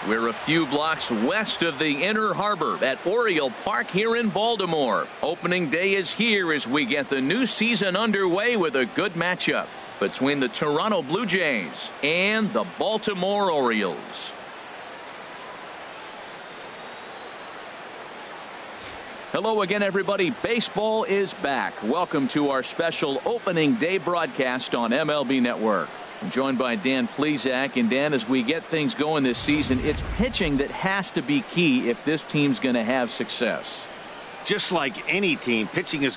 We're a few blocks west of the Inner Harbor at Oriole Park here in Baltimore. Opening day is here as we get the new season underway with a good matchup between the Toronto Blue Jays and the Baltimore Orioles. Hello again, everybody. Baseball is back. Welcome to our special opening day broadcast on MLB Network. I'm joined by Dan Plesac. And Dan, as we get things going this season, it's pitching that has to be key if this team's going to have success. Just like any team, pitching is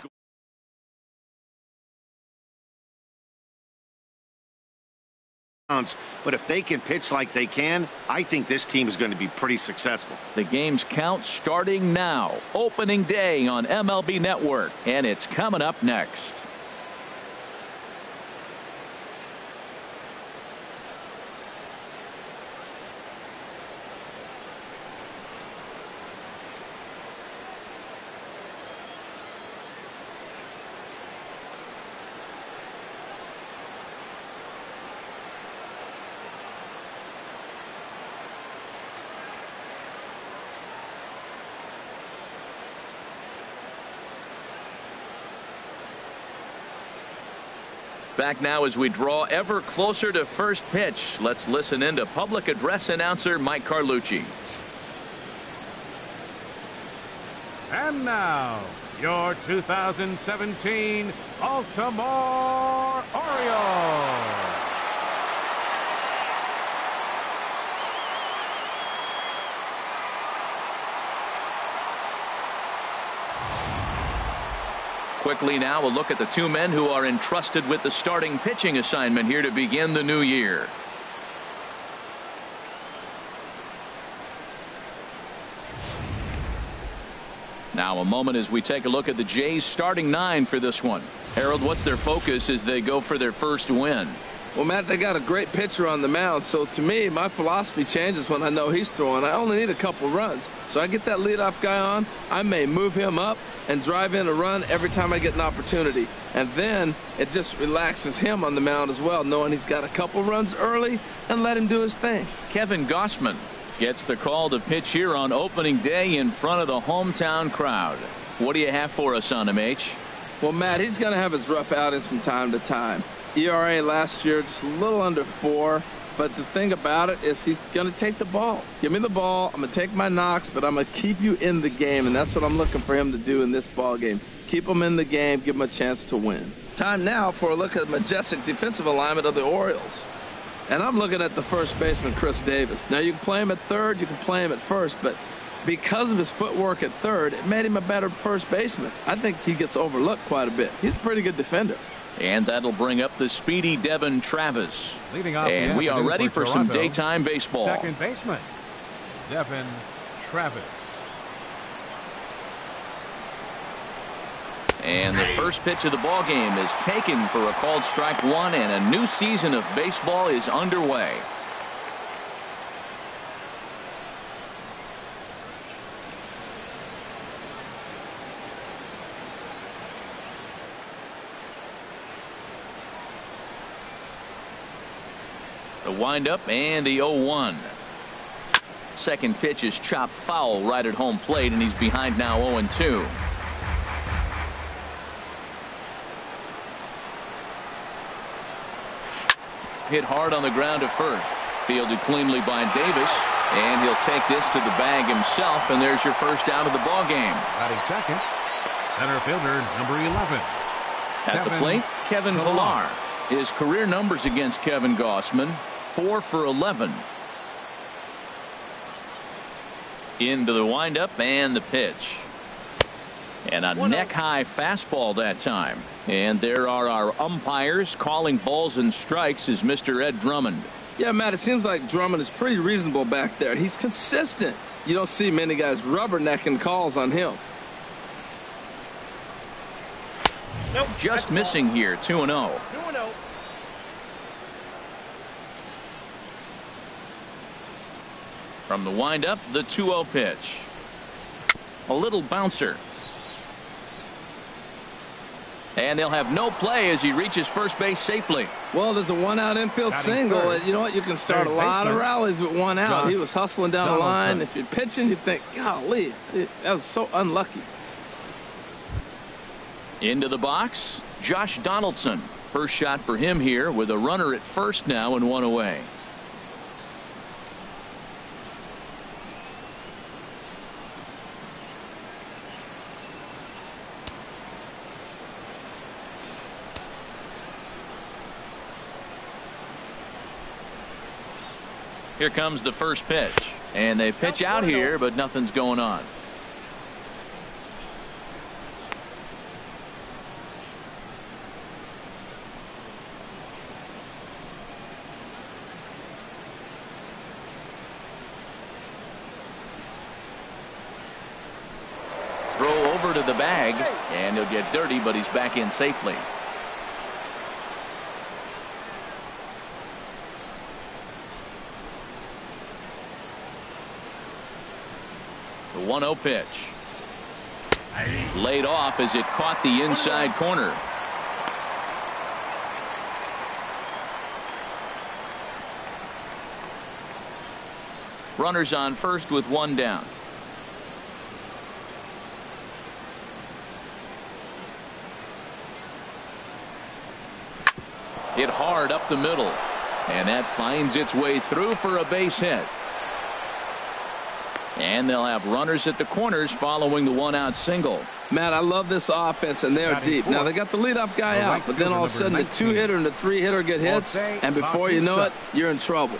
but if they can pitch like they can, I think this team is going to be pretty successful. The game's count starting now. Opening day on MLB Network, and it's coming up next. Back now as we draw ever closer to first pitch. Let's listen in to public address announcer Mike Carlucci. And now, your 2017 Baltimore Orioles. Quickly now, a look at the two men who are entrusted with the starting pitching assignment here to begin the new year. Now a moment as we take a look at the Jays starting nine for this one. Harold, what's their focus as they go for their first win? Well, Matt, they got a great pitcher on the mound, so to me, my philosophy changes when I know he's throwing. I only need a couple runs. So I get that leadoff guy on, I may move him up and drive in a run every time I get an opportunity. And then it just relaxes him on the mound as well, knowing he's got a couple runs early and let him do his thing. Kevin Gausman gets the call to pitch here on opening day in front of the hometown crowd. What do you have for us on him, H? Well, Matt, he's going to have his rough outings from time to time. ERA last year just a little under 4, but the thing about it is he's going to take the ball. Give me the ball. I'm going to take my knocks, but I'm going to keep you in the game, and that's what I'm looking for him to do in this ball game. Keep him in the game, give him a chance to win. Time now for a look at the majestic defensive alignment of the Orioles. And I'm looking at the first baseman, Chris Davis. Now, you can play him at third, you can play him at first, but because of his footwork at third, it made him a better first baseman. I think he gets overlooked quite a bit. He's a pretty good defender. And that'll bring up the speedy Devin Travis. And we are ready for some daytime baseball. Second baseman, Devin Travis. And the first pitch of the ball game is taken for a called strike one, and a new season of baseball is underway. The windup and the 0-1. Second pitch is chopped foul right at home plate, and he's behind now 0-2. Hit hard on the ground to first. Fielded cleanly by Davis, and he'll take this to the bag himself, and there's your first out of the ball game. Batting second, center fielder number 11. At the plate, Kevin Pillar. His career numbers against Kevin Gausman: 4 for 11. Into the windup and the pitch. And a neck-high fastball that time. And there are our umpires calling balls and strikes is Mr. Ed Drummond. Yeah, Matt, it seems like Drummond is pretty reasonable back there. He's consistent. You don't see many guys rubbernecking calls on him. Nope, just missing here, 2-0. 2-0. From the windup, the 2-0 pitch. A little bouncer. And they'll have no play as he reaches first base safely. Well, there's a one-out infield single. And you know what? You can start a lot of rallies with one out. He was hustling down the line. If you're pitching, you think, golly, that was so unlucky. Into the box, Josh Donaldson. First shot for him here with a runner at first now and one away. Here comes the first pitch, and they pitch out here, but nothing's going on. Throw over to the bag, and he'll get dirty, but he's back in safely. The 1-0 pitch. Laid off as it caught the inside corner. Runners on first with one down. Hit hard up the middle, and that finds its way through for a base hit. And they'll have runners at the corners following the one-out single. Matt, I love this offense, and they're deep. Now, they got the leadoff guy out, but then all of a sudden the two-hitter and the three-hitter get hits, and before you know it, you're in trouble.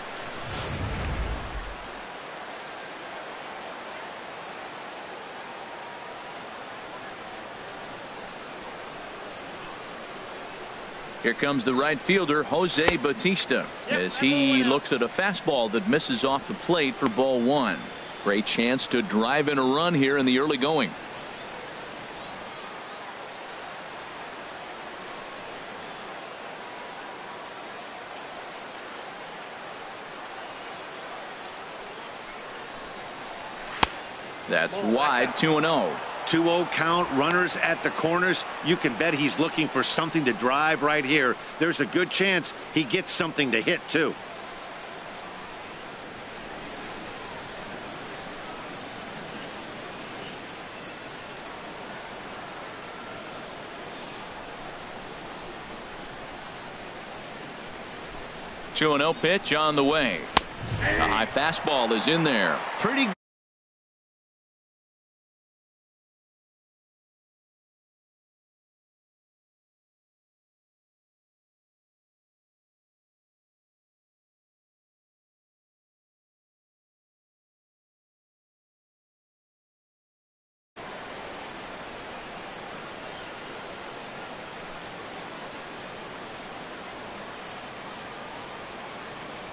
Here comes the right fielder, Jose Bautista, as he looks at a fastball that misses off the plate for ball one. Great chance to drive in a run here in the early going. That's wide, 2-0. 2-0 count, runners at the corners. You can bet he's looking for something to drive right here. There's a good chance he gets something to hit too. Hey. 2-0 pitch on the way. A high fastball is in there. Pretty good.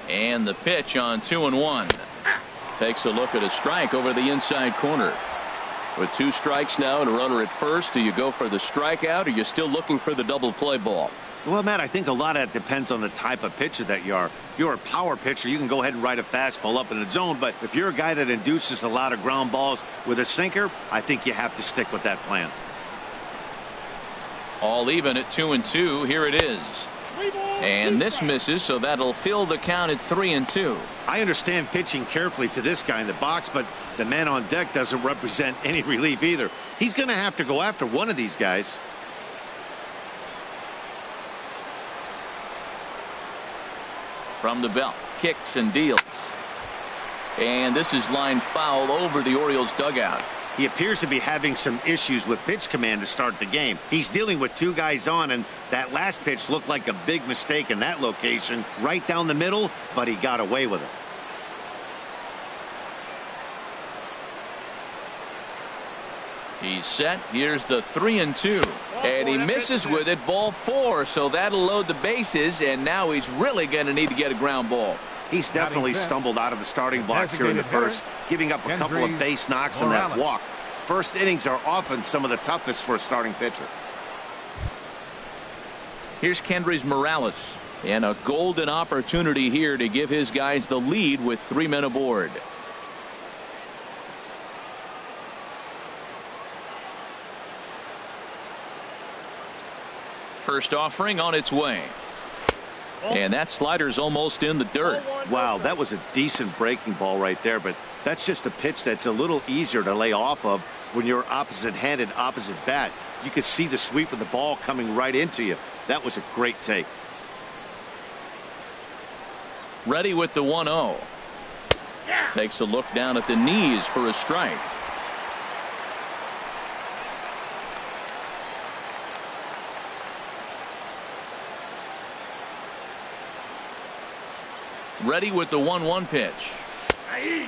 And the pitch on 2-1. Takes a look at a strike over the inside corner. With two strikes now and a runner at first, do you go for the strikeout or are you still looking for the double play ball? Well, Matt, I think a lot of that depends on the type of pitcher that you are. If you're a power pitcher, you can go ahead and ride a fastball up in the zone. But if you're a guy that induces a lot of ground balls with a sinker, I think you have to stick with that plan. All even at 2-2. Here it is. And this misses, so that'll fill the count at 3-2. I understand pitching carefully to this guy in the box, but the man on deck doesn't represent any relief either. He's going to have to go after one of these guys. From the belt, kicks and deals. And this is line foul over the Orioles dugout. He appears to be having some issues with pitch command to start the game. He's dealing with two guys on, and that last pitch looked like a big mistake in that location, right down the middle, but he got away with it. He's set. Here's the 3-2. And he misses with it, ball 4, so that'll load the bases, and now he's really going to need to get a ground ball. He's definitely stumbled out of the starting blocks here in the first, giving up a couple of base knocks and that walk. First innings are often some of the toughest for a starting pitcher. Here's Kendrys Morales, and a golden opportunity here to give his guys the lead with 3 men aboard. First offering on its way. And that slider's almost in the dirt. Wow, that was a decent breaking ball right there, but that's just a pitch that's a little easier to lay off of when you're opposite-handed, opposite bat. You could see the sweep of the ball coming right into you. That was a great take. Ready with the 1-0. Takes a look down at the knees for a strike. Ready with the 1-1 pitch.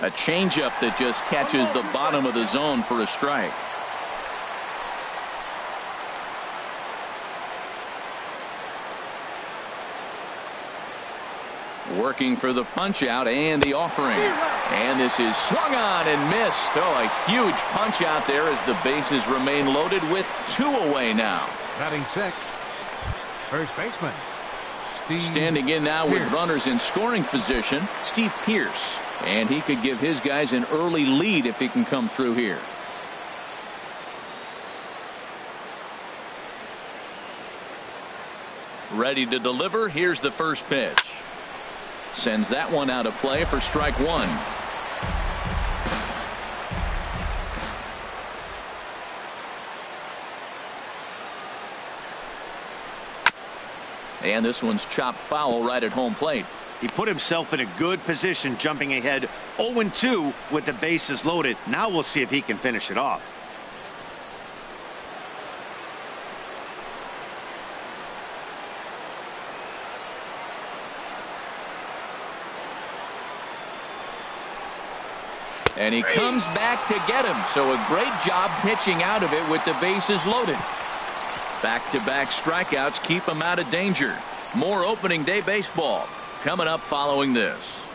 A changeup that just catches the bottom of the zone for a strike. Working for the punch out and the offering. And this is swung on and missed. Oh, a huge punch out there as the bases remain loaded with 2 away now. Batting sixth, first baseman Steve Standing in now with Pearce. runners in scoring position, Steve Pearce. And he could give his guys an early lead if he can come through here. Ready to deliver. Here's the first pitch. Sends that one out of play for strike 1. And this one's chopped foul right at home plate. He put himself in a good position, jumping ahead 0-2 with the bases loaded. Now we'll see if he can finish it off. And he comes back to get him. So a great job pitching out of it with the bases loaded. Back-to-back strikeouts keep him out of danger. More opening day baseball coming up following this.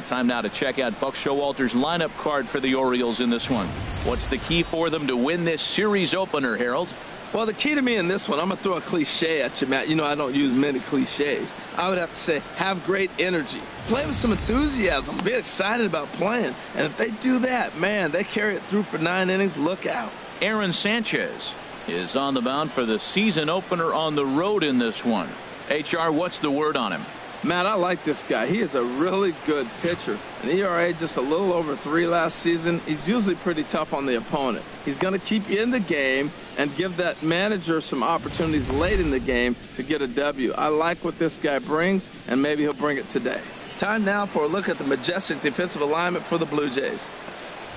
Time now to check out Buck Showalter's lineup card for the Orioles in this one. What's the key for them to win this series opener, Harold? Well, the key to me in this one, I'm going to throw a cliche at you, Matt. You know I don't use many cliches. I would have to say have great energy. Play with some enthusiasm. Be excited about playing. And if they do that, man, they carry it through for 9 innings. Look out. Aaron Sanchez is on the mound for the season opener on the road in this one. HR, what's the word on him? Matt, I like this guy. He is a really good pitcher. An ERA just a little over 3 last season. He's usually pretty tough on the opponent. He's going to keep you in the game and give that manager some opportunities late in the game to get a W. I like what this guy brings, and maybe he'll bring it today. Time now for a look at the majestic defensive alignment for the Blue Jays.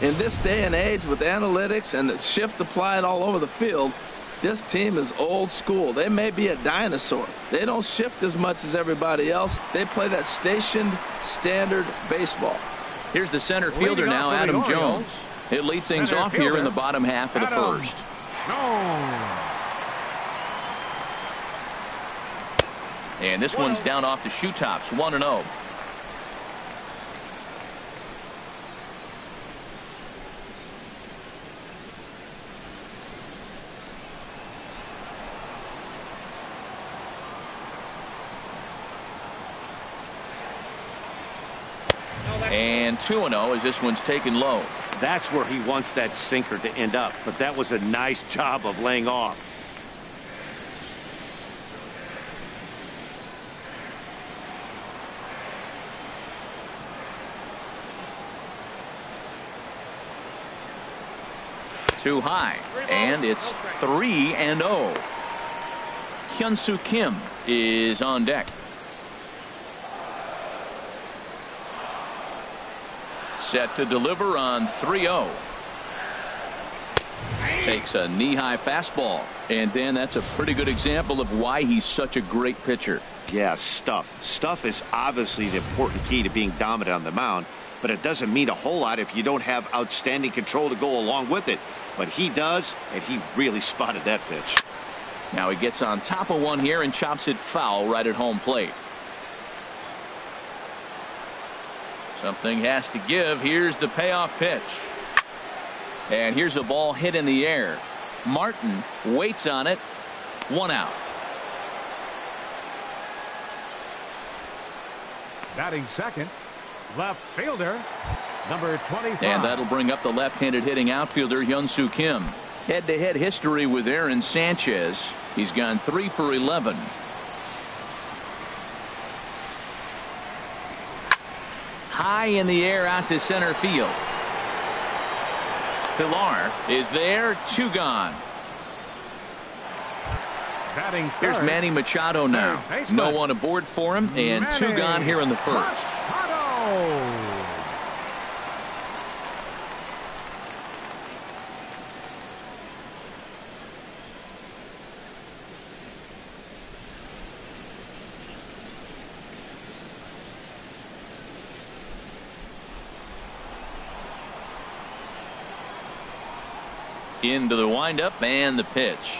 In this day and age with analytics and the shift applied all over the field, this team is old school. They may be a dinosaur. They don't shift as much as everybody else. They play that stationed standard baseball. Here's the center fielder now, Adam Jones. He'll lead things off here in the bottom half of the first. And this one's down off the shoe tops, 1-0. And 2-0 as this one's taken low. That's where he wants that sinker to end up, but that was a nice job of laying off. Too high, and it's 3-0. Hyun-Soo Kim is on deck. Set to deliver on 3-0. Takes a knee-high fastball. And Dan, that's a pretty good example of why he's such a great pitcher. Yeah, stuff. Stuff is obviously the important key to being dominant on the mound, but it doesn't mean a whole lot if you don't have outstanding control to go along with it. But he does, and he really spotted that pitch. Now he gets on top of one here and chops it foul right at home plate. Something has to give. Here's the payoff pitch. And here's a ball hit in the air. Martin waits on it. 1 out. Batting second, left fielder number 25. And that'll bring up the left-handed hitting outfielder Hyun-Soo Kim. Head-to-head history with Aaron Sanchez. He's gone 3 for 11. High in the air out to center field. Pilar is there. 2 gone. Batting Here's third, Manny Machado now. No one aboard for him, and 2 gone here in the first. Machado. Into the windup and the pitch.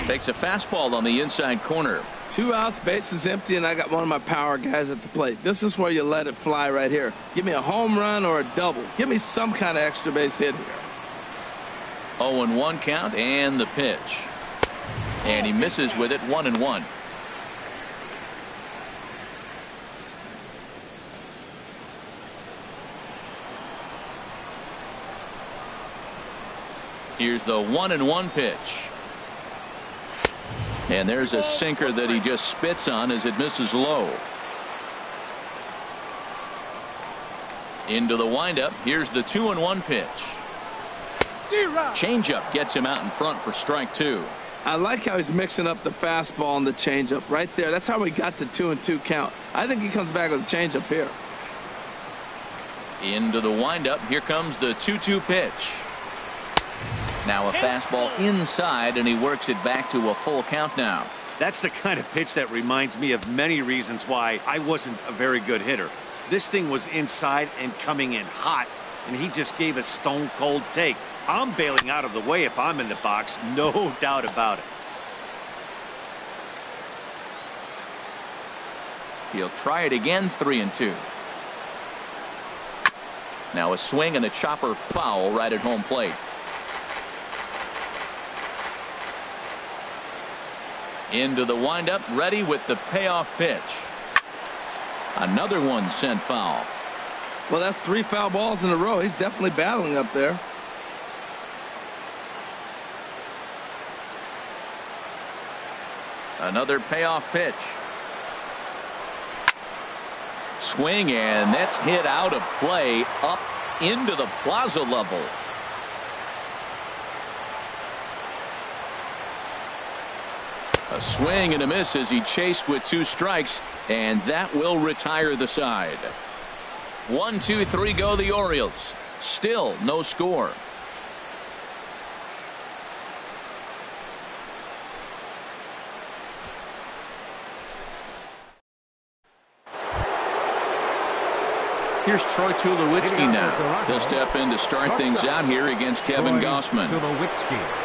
Takes a fastball on the inside corner. 2 outs, bases empty, and I got one of my power guys at the plate. This is where you let it fly right here. Give me a home run or a double. Give me some kind of extra base hit here. 0-1 count and the pitch. And he misses with it. 1-1. Here's the 1-1 pitch. And there's a sinker that he just spits on as it misses low. Into the windup. Here's the 2-1 pitch. Changeup gets him out in front for strike 2. I like how he's mixing up the fastball and the changeup right there. That's how we got the 2-2 count. I think he comes back with a changeup here. Into the windup. Here comes the 2-2 pitch. Now a fastball inside, and he works it back to a full count now. That's the kind of pitch that reminds me of many reasons why I wasn't a very good hitter. This thing was inside and coming in hot, and he just gave a stone cold take. I'm bailing out of the way if I'm in the box, no doubt about it. He'll try it again. 3-2. Now a swing and a chopper foul right at home plate. Into the windup, ready with the payoff pitch. Another one sent foul. Well, that's 3 foul balls in a row. He's definitely battling up there. Another payoff pitch. Swing, and that's hit out of play up into the plaza level. A swing and a miss as he chased with 2 strikes, and that will retire the side. 1, 2, 3 go the Orioles. Still no score. Here's Troy Tulowitzki now. He'll step in to start things out here against Kevin Gausman. Tulowitzki.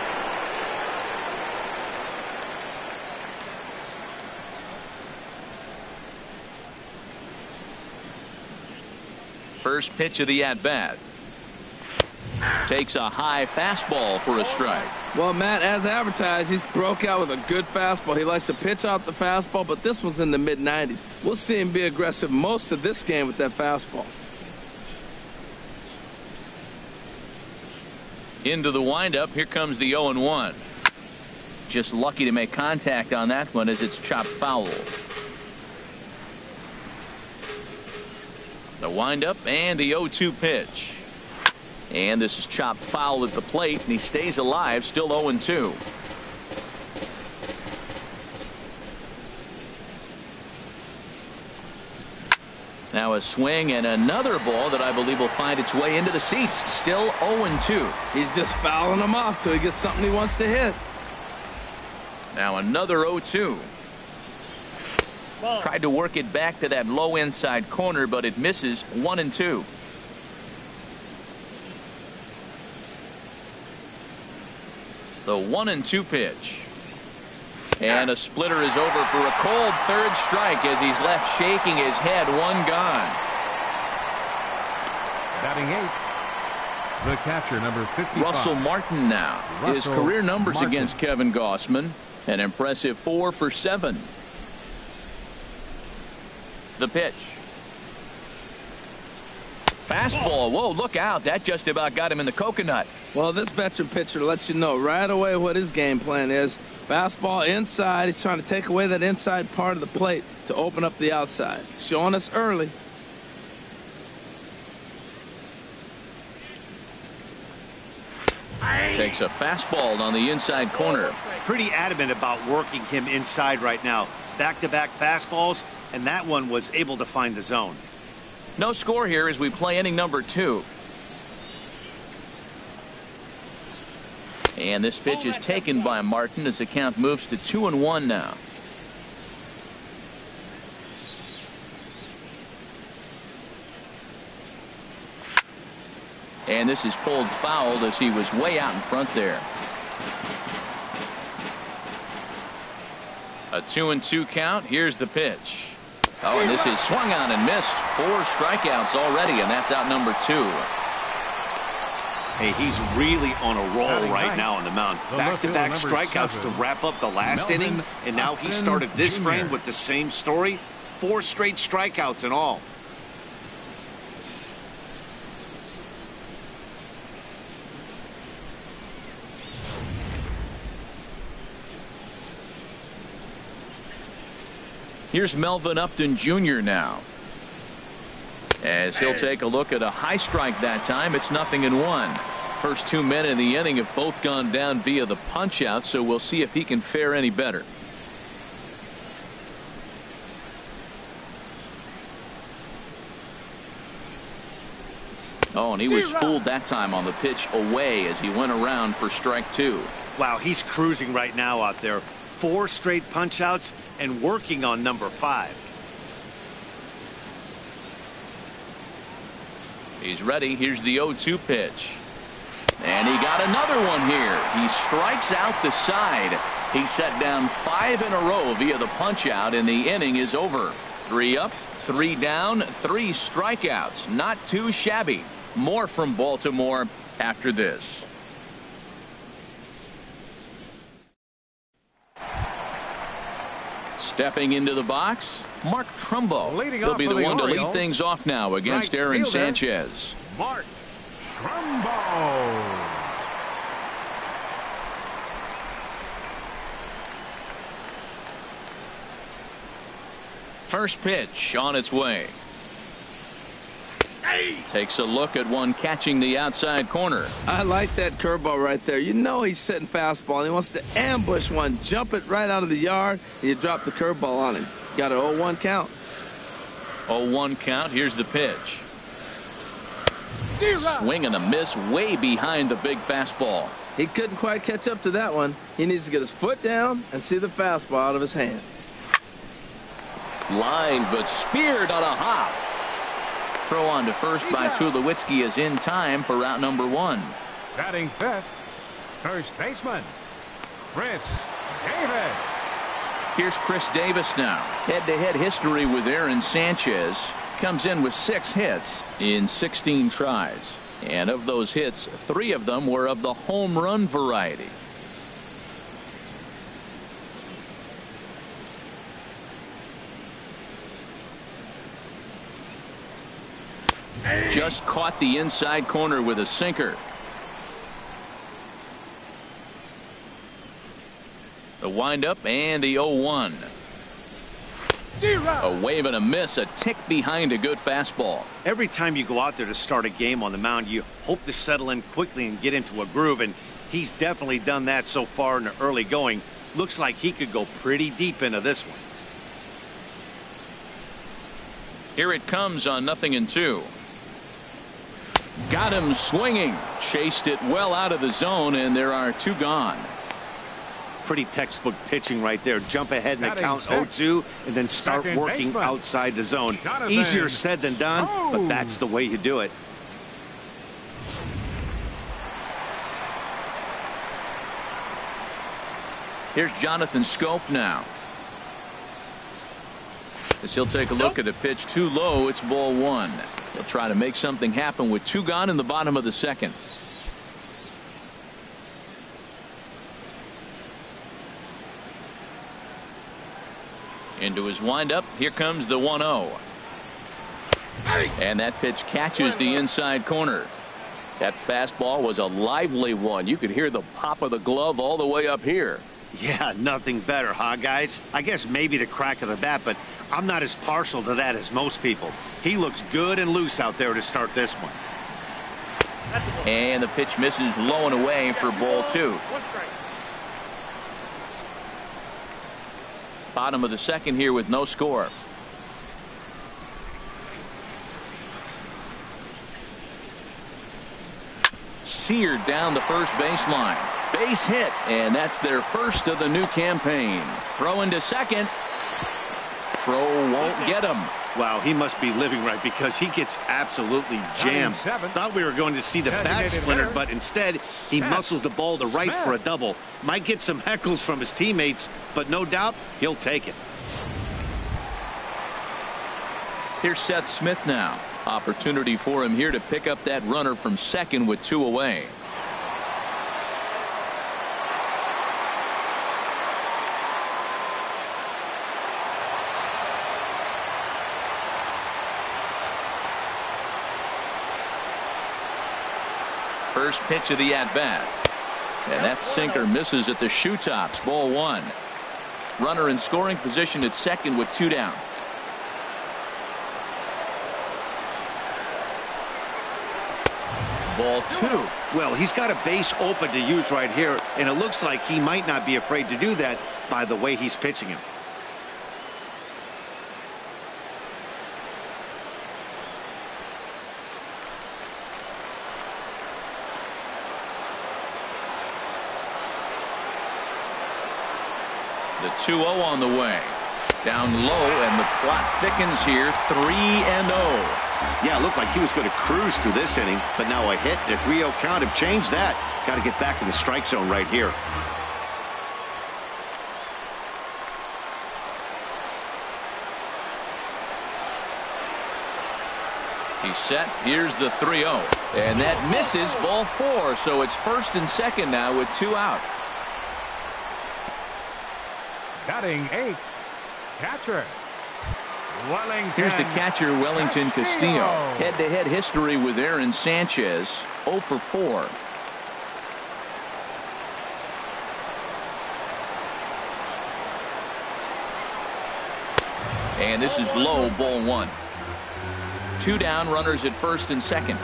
First pitch of the at-bat. Takes a high fastball for a strike. Well, Matt, as advertised, he's broke out with a good fastball. He likes to pitch out the fastball, but this was in the mid-90s. We'll see him be aggressive most of this game with that fastball. Into the windup. Here comes the 0-1. Just lucky to make contact on that one as it's chopped foul. The windup and the 0-2 pitch. And this is chopped foul at the plate, and he stays alive, still 0-2. Now a swing and another ball that I believe will find its way into the seats. Still 0-2. He's just fouling them off till he gets something he wants to hit. Now another 0-2. Tried to work it back to that low inside corner, but it misses. 1-2. The 1-2 pitch. And a splitter is over for a cold third strike as he's left shaking his head. 1 gone. Batting 8th, the catcher, number 55. Russell Martin now. His career numbers Martin against Kevin Gausman. An impressive 4 for 7. The pitch. Fastball. Whoa, look out. That just about got him in the coconut. Well, this veteran pitcher lets you know right away what his game plan is. Fastball inside. He's trying to take away that inside part of the plate to open up the outside. Showing us early. Takes a fastball on the inside corner. Pretty adamant about working him inside right now. Back-to-back fastballs, and that one was able to find the zone. No score here as we play inning number 2. And this pitch is taken by Martin as the count moves to 2-1 now. And this is pulled foul as he was way out in front there. A 2-2 count. Here's the pitch. Oh, and this is swung on and missed. 4 strikeouts already, and that's out number 2. Hey, he's really on a roll right now on the mound. Back-to-back strikeouts to wrap up the last inning, and now he started this frame with the same story. 4 straight strikeouts in all. Here's Melvin Upton Jr. now. As he'll take a look at a high strike that time. It's 0-1. First 2 men in the inning have both gone down via the punch out, so we'll see if he can fare any better. Oh, and he was fooled that time on the pitch away as he went around for strike 2. Wow, he's cruising right now out there. 4 straight punch outs and working on number 5. He's ready. Here's the 0-2 pitch. And he got another one here. He strikes out the side. He set down 5 in a row via the punch out, and the inning is over. 3 up, 3 down, 3 strikeouts. Not too shabby. More from Baltimore after this. Stepping into the box, Mark Trumbo. He'll be the one to lead things off now against Aaron Sanchez. Mark Trumbo. First pitch on its way. Takes a look at one catching the outside corner. I like that curveball right there. You know he's setting fastball, and he wants to ambush one, jump it right out of the yard, and you drop the curveball on him. Got an 0-1 count. 0-1 count. Here's the pitch. Swing and a miss way behind the big fastball. He couldn't quite catch up to that one. He needs to get his foot down and see the fastball out of his hand. Line, but speared on a hop. Throw on to first by Tulowitzki is in time for route number 1. Batting fifth, first baseman, Chris Davis. Here's Chris Davis now. Head-to-head history with Aaron Sanchez. Comes in with 6 hits in 16 tries. And of those hits, 3 of them were of the home run variety. Just caught the inside corner with a sinker. The windup and the 0-1. A wave and a miss, a tick behind a good fastball. Every time you go out there to start a game on the mound, you hope to settle in quickly and get into a groove, and he's definitely done that so far in the early going. Looks like he could go pretty deep into this one. Here it comes on 0-2. Got him swinging. Chased it well out of the zone, and there are 2 gone. Pretty textbook pitching right there. Jump ahead in the count 0-2 and then start working outside the zone. Easier said than done, but that's the way you do it. Here's Jonathan Schoop now. As he'll take a look at a pitch too low, it's ball 1. He'll try to make something happen with 2 gone in the bottom of the second. Into his windup. Here comes the 1-0. And that pitch catches the inside corner. That fastball was a lively one. You could hear the pop of the glove all the way up here. Yeah, nothing better, huh, guys? I guess maybe the crack of the bat, but I'm not as partial to that as most people. He looks good and loose out there to start this one. And the pitch misses low and away for ball 2. Bottom of the second here with no score. Seared down the first baseline. Base hit, and that's their first of the new campaign. Throw into second. Throw won't get him. Wow, he must be living right because he gets absolutely jammed. Thought we were going to see the bat splintered, but instead he muscles the ball to right for a double. Might get some heckles from his teammates, but no doubt he'll take it. Here's Seth Smith now. Opportunity for him here to pick up that runner from second with 2 away. First pitch of the at-bat. And that sinker misses at the shoe tops. Ball 1. Runner in scoring position at second with 2 down. Ball 2. Well, he's got a base open to use right here, and it looks like he might not be afraid to do that by the way he's pitching him. The 2-0 on the way. Down low, and the plot thickens here. 3-0. Yeah, it looked like he was going to cruise through this inning, but now a hit and a 3-0 count have changed that. Got to get back in the strike zone right here. He's set. Here's the 3-0. And that misses. Ball 4. So it's first and second now with 2 out. Batting 8th, catcher Wellington. Here's the catcher, Wellington Castillo. Head-to-head history with Aaron Sanchez. 0 for 4. And this is low, ball 1. 2 down, runners at first and second.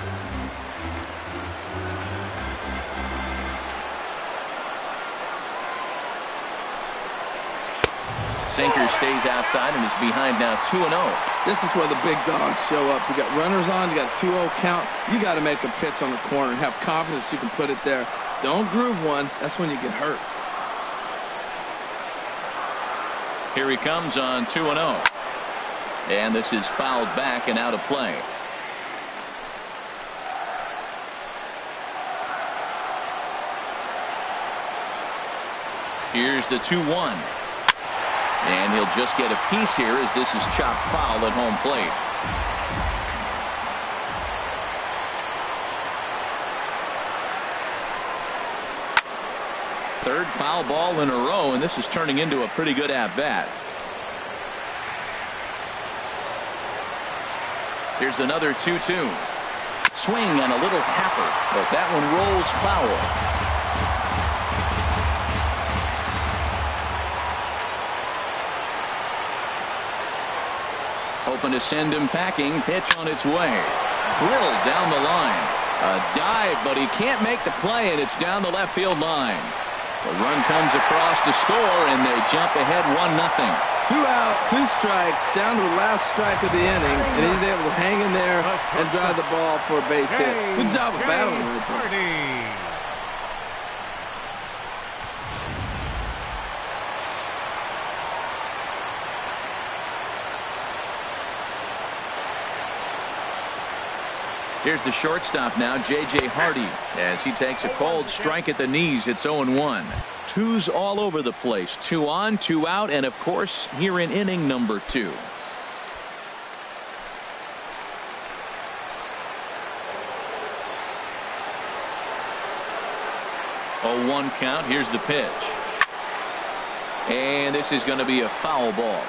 Sinker stays outside and is behind now 2-0. This is where the big dogs show up. You got runners on, you got a 2-0 count. You got to make a pitch on the corner and have confidence you can put it there. Don't groove one. That's when you get hurt. Here he comes on 2-0. And this is fouled back and out of play. Here's the 2-1. And he'll just get a piece here as this is chopped foul at home plate. Third foul ball in a row, and this is turning into a pretty good at-bat. Here's another 2-2. Swing and a little tapper, but that one rolls foul. Hoping to send him packing. Pitch on its way. Drilled down the line. A dive, but he can't make the play, and it's down the left field line. The run comes across to score, and they jump ahead 1-0. 2 out, 2 strikes, down to the last strike of the inning, and he's able to hang in there and drive the ball for a base hit. Good job of battling right there. Here's the shortstop now, J.J. Hardy, as he takes a cold strike at the knees. It's 0-1. Twos all over the place. 2 on, 2 out, and of course, here in inning number 2. 0-1 count. Here's the pitch. And this is going to be a foul ball.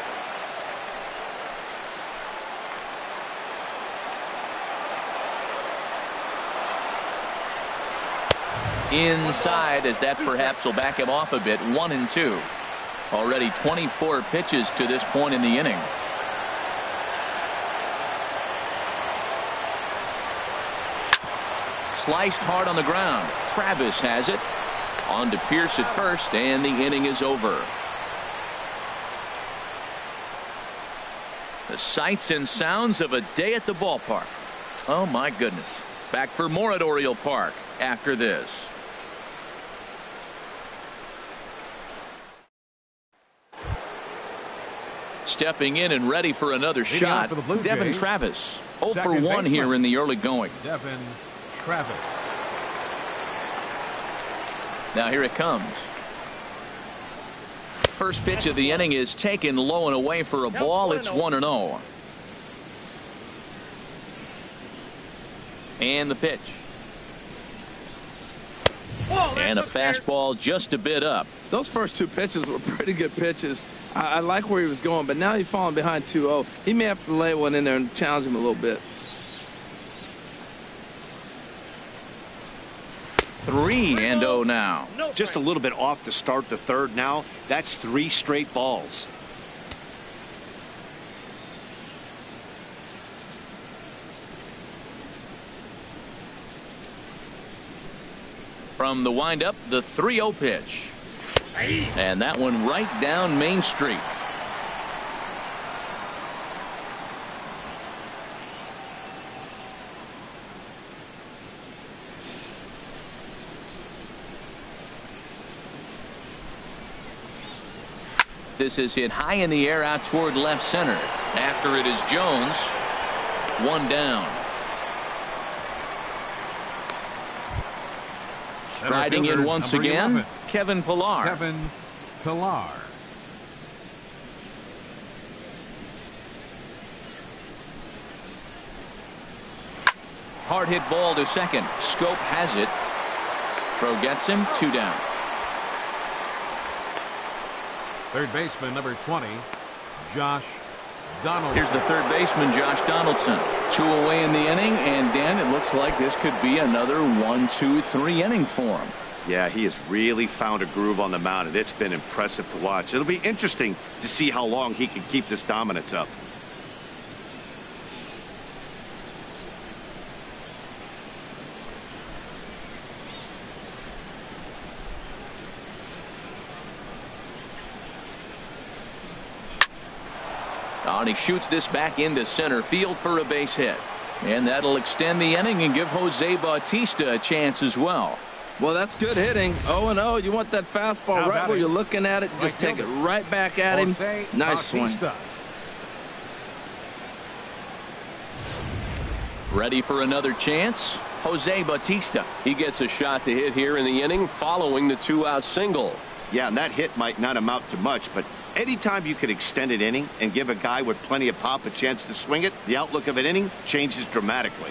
inside, as that perhaps will back him off a bit. 1-2. Already 24 pitches to this point in the inning. Sliced hard on the ground. Travis has it. On to Pierce at first, and the inning is over. The sights and sounds of a day at the ballpark. Oh my goodness. Back for more at Oriole Park after this. Stepping in and ready for another shot, Devin Travis. 0 for 1 here in the early going. Devin Travis. Now here it comes. First pitch of the inning is taken low and away for a ball. It's 1-0. And the pitch. And a fastball just a bit up. Those first two pitches were pretty good pitches. I like where he was going, but now he's falling behind 2-0. He may have to lay one in there and challenge him a little bit. 3-0 now. Just a little bit off to start the third now. That's 3 straight balls. From the windup, the 3-0 pitch. And that one right down Main Street. This is hit high in the air out toward left center. After it is Jones. 1 down. Striding in once again, 11. Kevin Pillar. Kevin Pillar. Hard hit ball to second. Scope has it. Throw gets him. 2 down. Third baseman number 20, Josh Donaldson. Here's the third baseman, Josh Donaldson. 2 away in the inning, and Dan, it looks like this could be another 1-2-3 inning for him. Yeah, he has really found a groove on the mound, and it's been impressive to watch. It'll be interesting to see how long he can keep this dominance up. And he shoots this back into center field for a base hit. And that'll extend the inning and give Jose Bautista a chance as well. Well, that's good hitting. 0-0. You want that fastball right where you're looking at it. Just take it right back at him. Nice swing. Ready for another chance? Jose Bautista. He gets a shot to hit here in the inning following the 2-out single. Yeah, and that hit might not amount to much, but anytime you can extend an inning and give a guy with plenty of pop a chance to swing it, the outlook of an inning changes dramatically.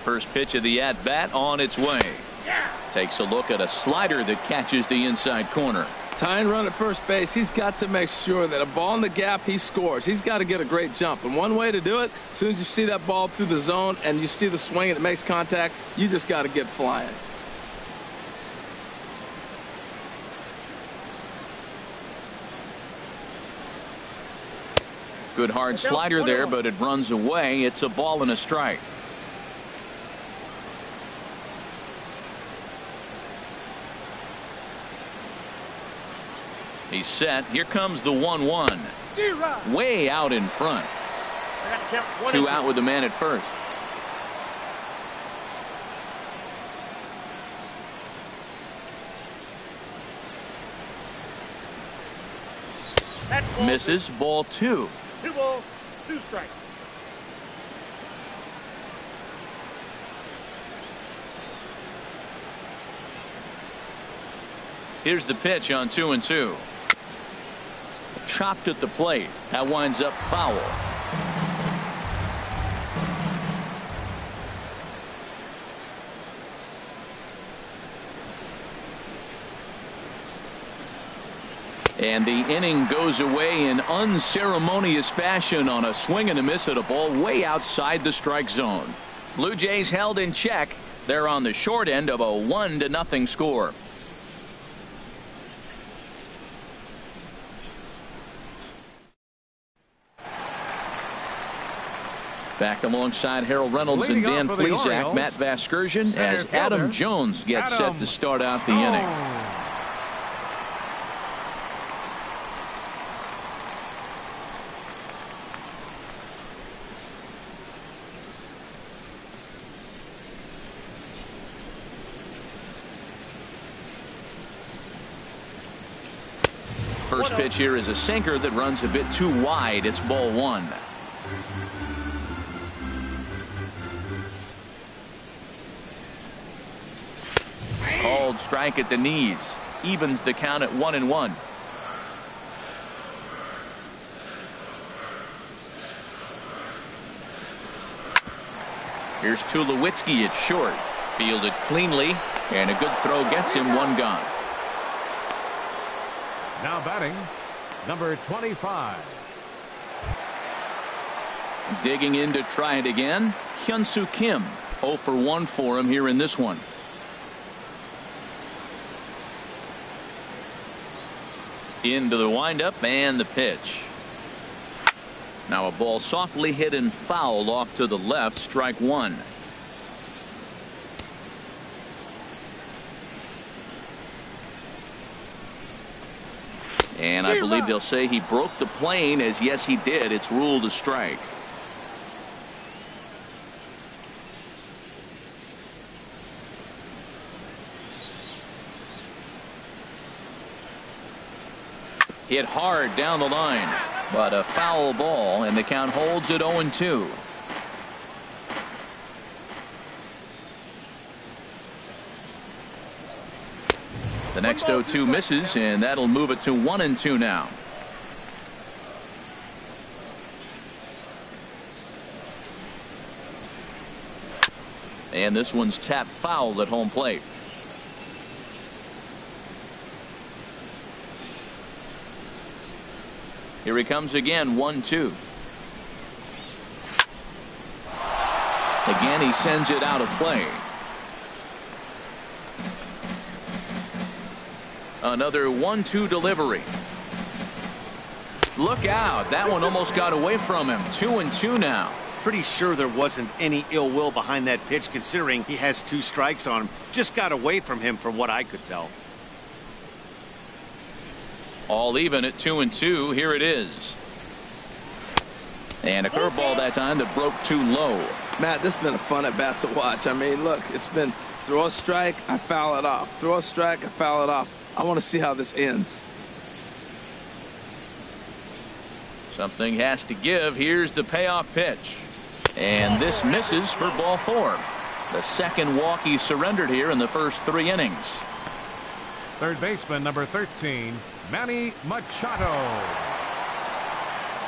First pitch of the at-bat on its way. Takes a look at a slider that catches the inside corner. Tying run at first base, he's got to make sure that a ball in the gap, he scores. He's got to get a great jump. And one way to do it, as soon as you see that ball through the zone and you see the swing and it makes contact, you just got to get flying. Good hard slider there, but it runs away. It's a ball and a strike. He's set. Here comes the 1-1. Way out in front. 2 out with the man at first. Misses. Ball 2. 2 balls, 2 strikes. Here's the pitch on 2-2. Chopped at the plate. That winds up foul. And the inning goes away in unceremonious fashion on a swing and a miss at a ball way outside the strike zone. Blue Jays held in check. They're on the short end of a 1-0 score. Back alongside Harold Reynolds and Dan Plesac, Matt Vasgersian, as Adam Jones gets set to start out the inning. First pitch here is a sinker that runs a bit too wide. It's ball one. Called strike at the knees. Evens the count at 1-1. Here's Tulowitzki at short. Fielded cleanly, and a good throw gets him one gone. Now batting, number 25. Digging in to try it again, Hyun-Soo Kim. 0 for 1 for him here in this one. Into the windup and the pitch. Now a ball softly hit and foul off to the left, strike one. And I believe they'll say he broke the plane, as yes he did. It's ruled a strike. Hit hard down the line, but a foul ball, and the count holds at 0-2. The next 0-2 misses, and that'll move it to 1-2 now. And this one's tapped foul at home plate. Here he comes again, 1-2. Again, he sends it out of play. Another 1-2 delivery. Look out. That one almost got away from him. 2-2 now. Pretty sure there wasn't any ill will behind that pitch, considering he has 2 strikes on him. Just got away from him from what I could tell. All even at 2-2. Here it is. And a curveball that time that broke too low. Matt, this has been a fun at bat to watch. I mean, look, it's been throw a strike, I foul it off. Throw a strike, I foul it off. I want to see how this ends. Something has to give. Here's the payoff pitch. And this misses for ball 4. The second walk he surrendered here in the first 3 innings. Third baseman, number 13, Manny Machado.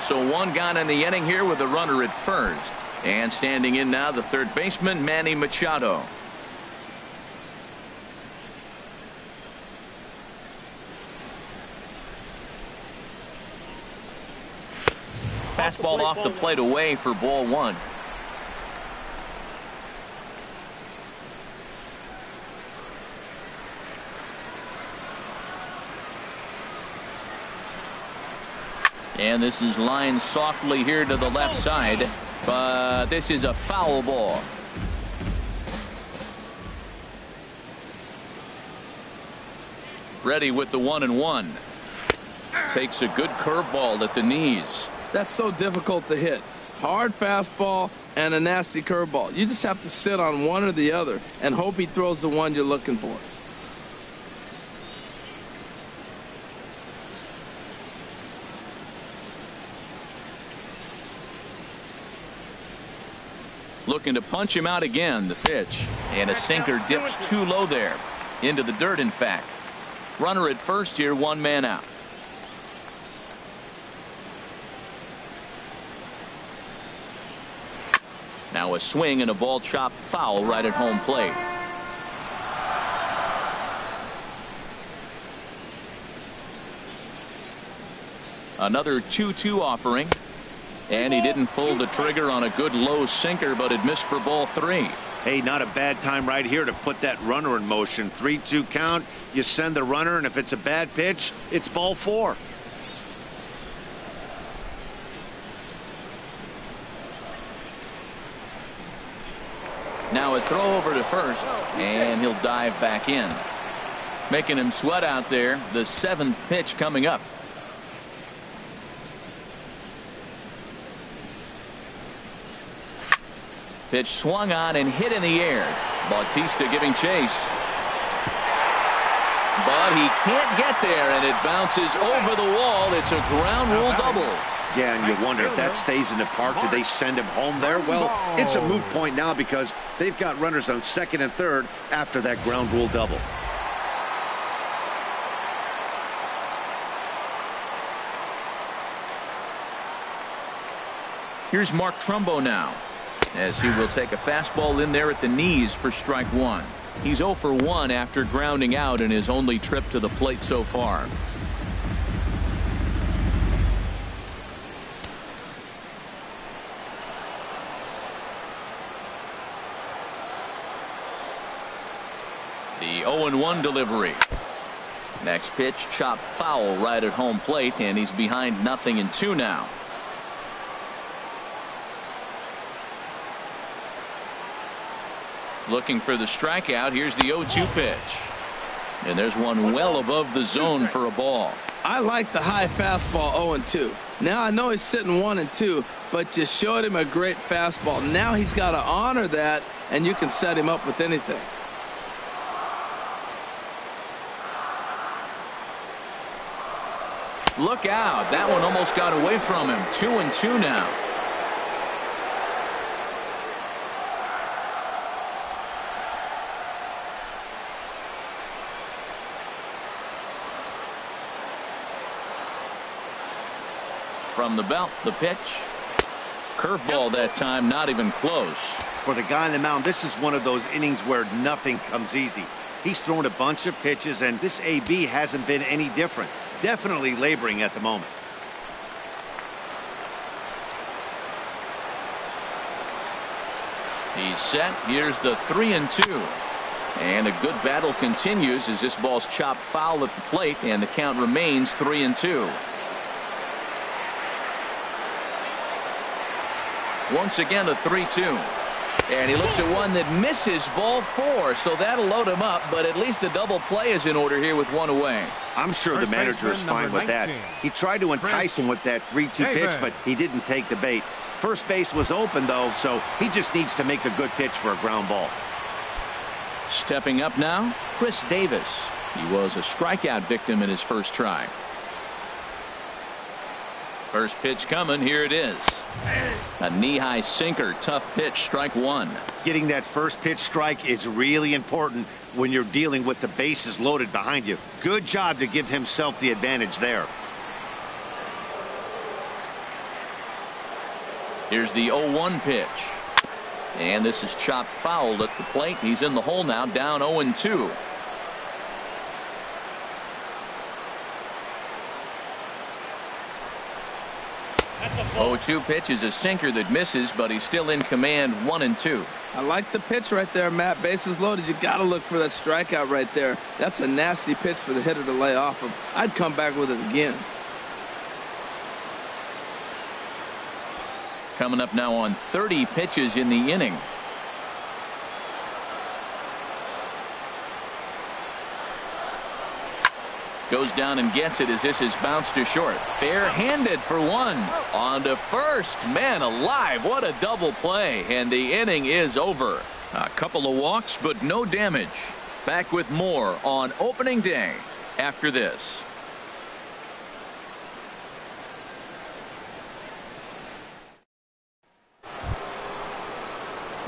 So one gone in the inning here with a runner at first. And standing in now, the third baseman, Manny Machado. Fastball off the plate away for ball 1. And this is lined softly here to the left side, but this is a foul ball. Ready with the 1-1. Takes a good curveball at the knees. That's so difficult to hit. Hard fastball and a nasty curveball. You just have to sit on one or the other and hope he throws the one you're looking for. Looking to punch him out again. The pitch, and a sinker dips too low there, into the dirt in fact. Runner at first here, 1 man out. Now a swing and a ball chopped foul right at home plate. Another 2-2 offering. And he didn't pull the trigger on a good low sinker, but it missed for ball 3. Hey, not a bad time right here to put that runner in motion. 3-2 count. You send the runner, and if it's a bad pitch, it's ball 4. Now a throw over to first, and he'll dive back in. Making him sweat out there. The 7th pitch coming up. Pitch swung on and hit in the air. Bautista giving chase. But he can't get there, and it bounces over the wall. It's a ground rule double. Yeah, and you wonder if that stays in the park, do they send him home there? Well, it's a moot point now because they've got runners on second and third after that ground rule double. Here's Mark Trumbo now, as he will take a fastball in there at the knees for strike 1. He's 0 for 1 after grounding out in his only trip to the plate so far. The 0-1 delivery. Next pitch, chop foul right at home plate, and he's behind 0-2 now. Looking for the strikeout. Here's the 0-2 pitch. And there's one well above the zone for a ball. I like the high fastball 0-2. Now I know he's sitting 1-2, but you showed him a great fastball. Now he's got to honor that, and you can set him up with anything. Look out. That one almost got away from him. 2-2 now. From the belt, the pitch. Curveball that time, not even close. For the guy on the mound, this is one of those innings where nothing comes easy. He's thrown a bunch of pitches, and this AB hasn't been any different. Definitely laboring at the moment. He's set. Here's the 3-2. And a good battle continues as this ball's chopped foul at the plate, and the count remains 3-2. Once again, a 3-2. And he looks at one that misses ball 4, so that'll load him up, but at least the double play is in order here with one away. I'm sure the manager is fine with that. He tried to entice him with that 3-2 pitch, but he didn't take the bait. First base was open, though, so he just needs to make a good pitch for a ground ball. Stepping up now, Chris Davis. He was a strikeout victim in his first try. First pitch coming. Here it is. A knee-high sinker. Tough pitch. Strike 1. Getting that first pitch strike is really important when you're dealing with the bases loaded behind you. Good job to give himself the advantage there. Here's the 0-1 pitch. And this is chopped fouled at the plate. He's in the hole now, down 0-2. That's a 0-2 pitch is a sinker that misses, but he's still in command. 1-2. I like the pitch right there, Matt. Bases loaded. You got to look for that strikeout right there. That's a nasty pitch for the hitter to lay off of. I'd come back with it again. Coming up now on 30 pitches in the inning. Goes down and gets it as this is bounced to short. Fair-handed for one. On to first. Man alive, what a double play. And the inning is over. A couple of walks, but no damage. Back with more on opening day after this.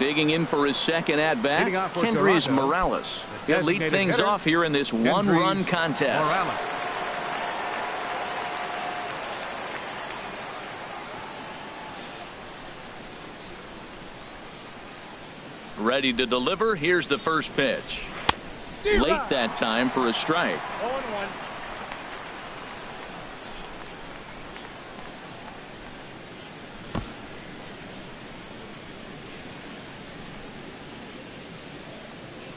Digging in for his second at-bat, Kendrys Morales. He'll lead things off here in this one-run contest. Morales. Ready to deliver. Here's the first pitch. Late that time for a strike. 0-1.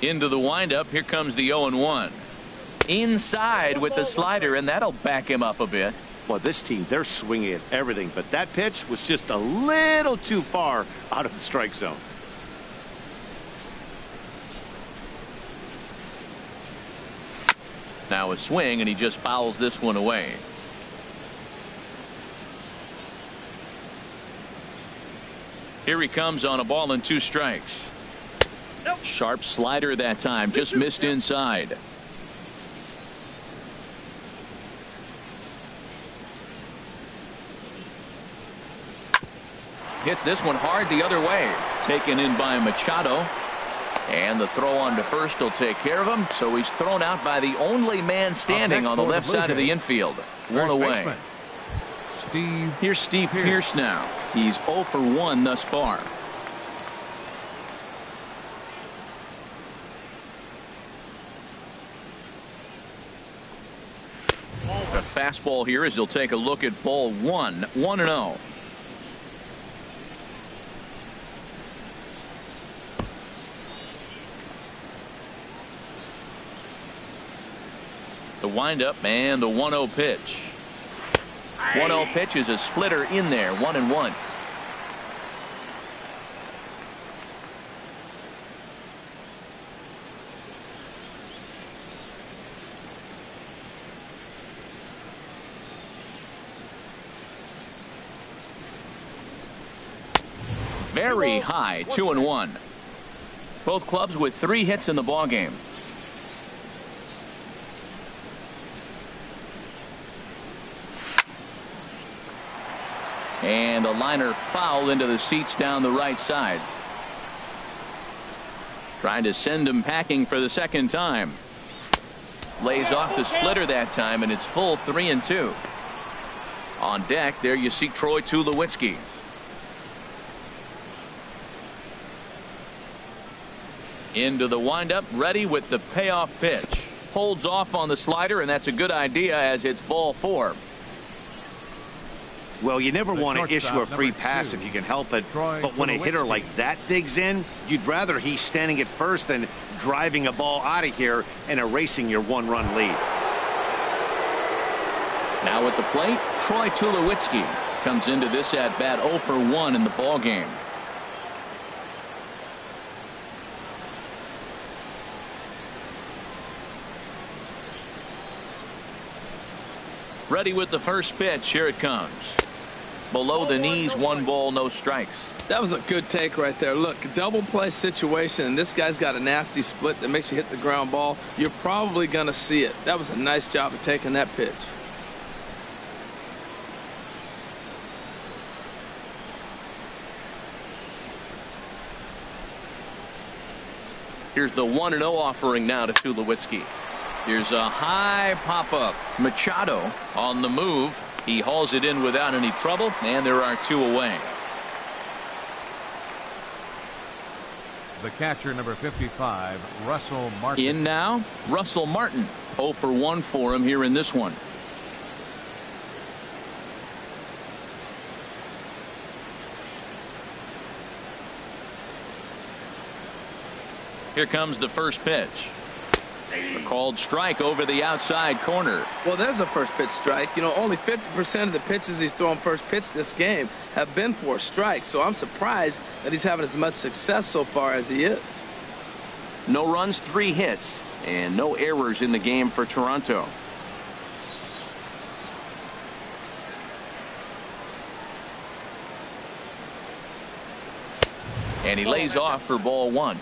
Into the windup. Here comes the 0-1. Inside with the slider, and that'll back him up a bit. Well, this team, they're swinging at everything, but that pitch was just a little too far out of the strike zone. Now a swing, and he just fouls this one away. Here he comes on a ball and 2 strikes. Sharp slider that time, just missed inside. Hits this one hard the other way. Taken in by Machado. And the throw on to first will take care of him. So he's thrown out by the only man standing on the left side of the infield. One away. Here's Steve Pearce now. He's 0 for 1 thus far. A fastball here as he'll take a look at ball 1. 1-0. The windup and the 1-0 pitch. 1-0 pitch is a splitter in there. 1-1. Very high. 2-1. Both clubs with 3 hits in the ballgame. And a liner foul into the seats down the right side. Trying to send him packing for the second time. Lays off the splitter that time, and it's full 3-2. On deck, there you see Troy Tulowitzki. Into the windup, ready with the payoff pitch. Holds off on the slider, and that's a good idea as it's ball 4. Well, you never want to issue a free pass if you can help it, but when a hitter like that digs in, you'd rather he's standing at first than driving a ball out of here and erasing your 1-run lead. Now at the plate, Troy Tulowitzki comes into this at bat 0 for 1 in the ball game. Ready with the first pitch. Here it comes. Below the knees, 1 ball, no strikes. That was a good take right there. Look, double play situation, and this guy's got a nasty split that makes you hit the ground ball. You're probably going to see it. That was a nice job of taking that pitch. Here's the 1-0 offering now to Tulowitzki. Here's a high pop-up. Machado on the move. He hauls it in without any trouble, and there are 2 away. The catcher, number 55, Russell Martin. In now, Russell Martin. 0 for 1 for him here in this one. Here comes the first pitch. A called strike over the outside corner. Well, there's a first pitch strike. You know, only 50% of the pitches he's thrown first pitch this game have been for strikes. So I'm surprised that he's having as much success so far as he is. No runs, 3 hits, and no errors in the game for Toronto. And he lays off for ball 1.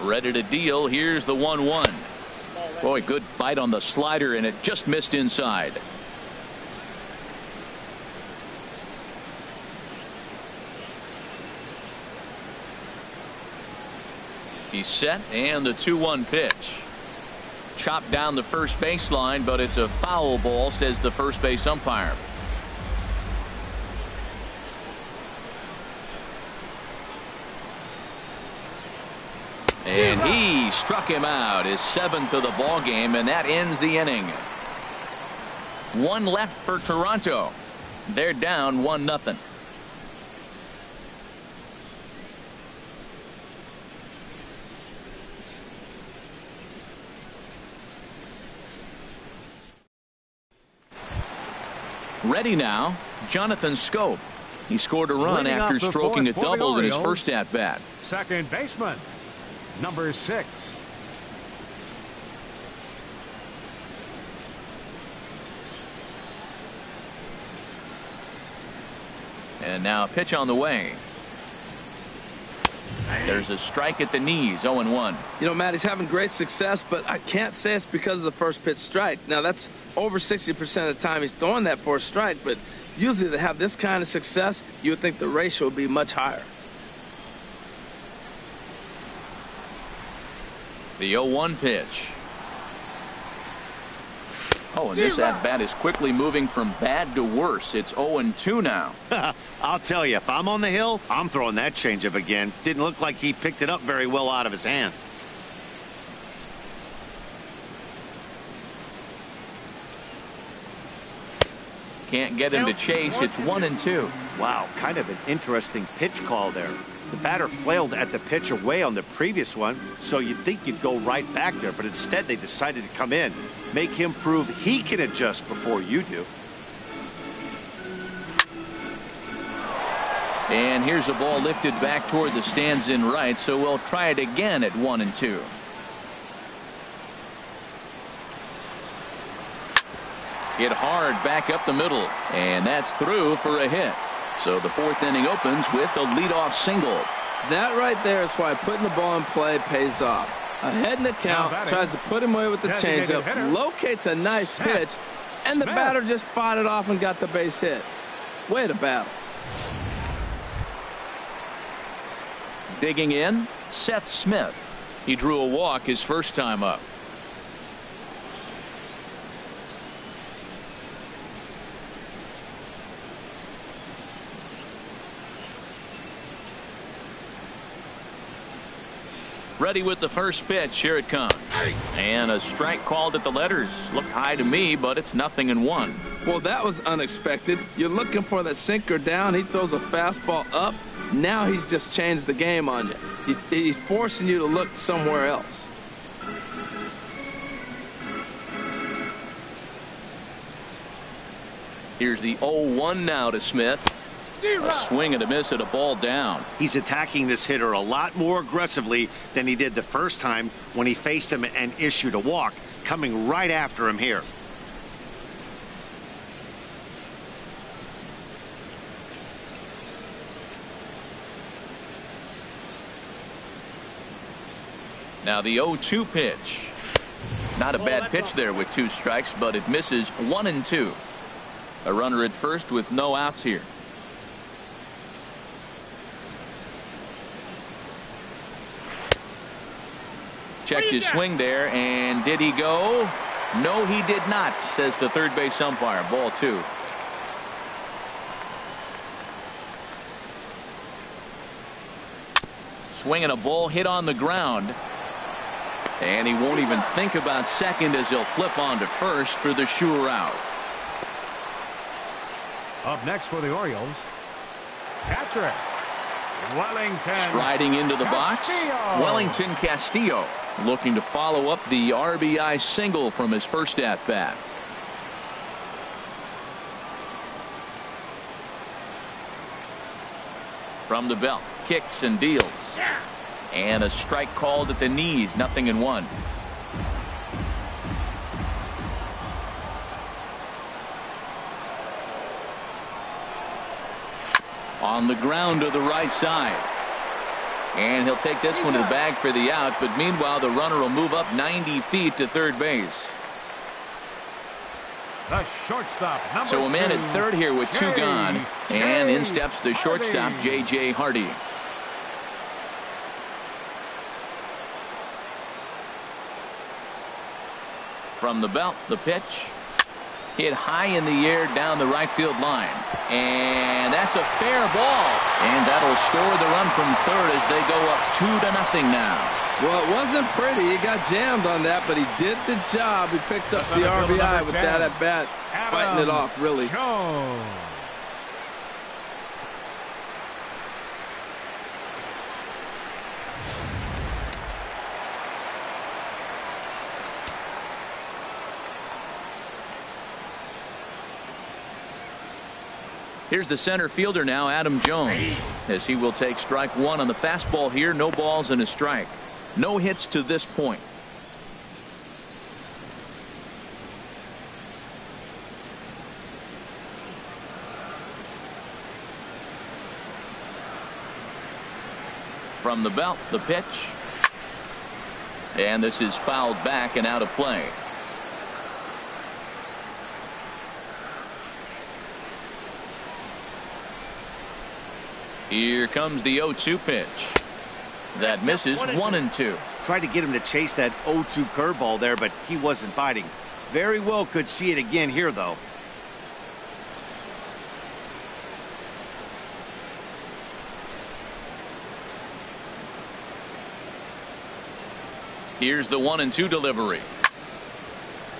Ready to deal. Here's the 1-1. Boy, good bite on the slider, and it just missed inside. He's set, and the 2-1 pitch. Chopped down the first baseline, but it's a foul ball, says the first base umpire. And he struck him out, his 7th of the ball game, and that ends the inning. One left for Toronto. They're down 1-0. Ready now, Jonathan Schoop. He scored a run Leading after off the stroking a fourth for the double in his Orioles. first at-bat. Second baseman, number 6. And now a pitch on the way. There's a strike at the knees, 0-1. You know, Matt, he's having great success, but I can't say it's because of the first pitch strike. Now, that's over 60% of the time he's throwing that for a strike, but usually to have this kind of success, you would think the ratio would be much higher. The 0-1 pitch. Oh, and this at-bat is quickly moving from bad to worse. It's 0-2 now. I'll tell you, if I'm on the hill, I'm throwing that changeup again. Didn't look like he picked it up very well out of his hand. Can't get him to chase. It's 1-2. Wow, kind of an interesting pitch call there. The batter flailed at the pitch away on the previous one, so you'd think you'd go right back there, but instead they decided to come in, make him prove he can adjust before you do. And here's a ball lifted back toward the stands in right, so we'll try it again at 1-2. Hit hard back up the middle, and that's through for a hit. So the fourth inning opens with a leadoff single. That right there is why putting the ball in play pays off. Ahead in the count, tries to put him away with the changeup, locates a nice pitch, and the batter just fought it off and got the base hit. Way to battle. Digging in, Seth Smith. He drew a walk his first time up. Ready with the first pitch. Here it comes. And a strike called at the letters. Looked high to me, but it's 0-1. Well, that was unexpected. You're looking for that sinker down. He throws a fastball up. Now he's just changed the game on you. He's forcing you to look somewhere else. Here's the 0-1 now to Smith. A swing and a miss at a ball down. He's attacking this hitter a lot more aggressively than he did the first time when he faced him and issued a walk, coming right after him here. Now the 0-2 pitch. Not a bad pitch there with 2 strikes, but it misses 1-2. A runner at first with no outs here. Checked his swing there, and did he go? No, he did not, says the third base umpire. Ball 2. Swinging a ball hit on the ground. And he won't even think about second as he'll flip on to first for the sure out. Up next for the Orioles, catcher Wellington. Striding into the box, Castillo. Wellington Castillo, looking to follow up the RBI single from his first at-bat. From the belt, kicks and deals. And a strike called at the knees, 0-1. On the ground to the right side. And he'll take this one to the bag for the out, but meanwhile the runner will move up 90 feet to third base. The shortstop, number So a man 2, at third here with 2 gone, and in steps the shortstop, J.J. Hardy. From the belt, the pitch. Hit high in the air down the right field line. And that's a fair ball. And that'll score the run from third as they go up 2-0 now. Well, it wasn't pretty. He got jammed on that, but he did the job. He picks up the RBI with that at bat, fighting it off, really. Jones. Here's the center fielder now, Adam Jones, as he will take strike one on the fastball here. No balls and a strike. No hits to this point. From the belt, the pitch. And this is fouled back and out of play. Here comes the 0-2 pitch. That misses 1-2. Tried to get him to chase that 0-2 curveball there, but he wasn't biting. Very well could see it again here, though. Here's the 1-2 delivery.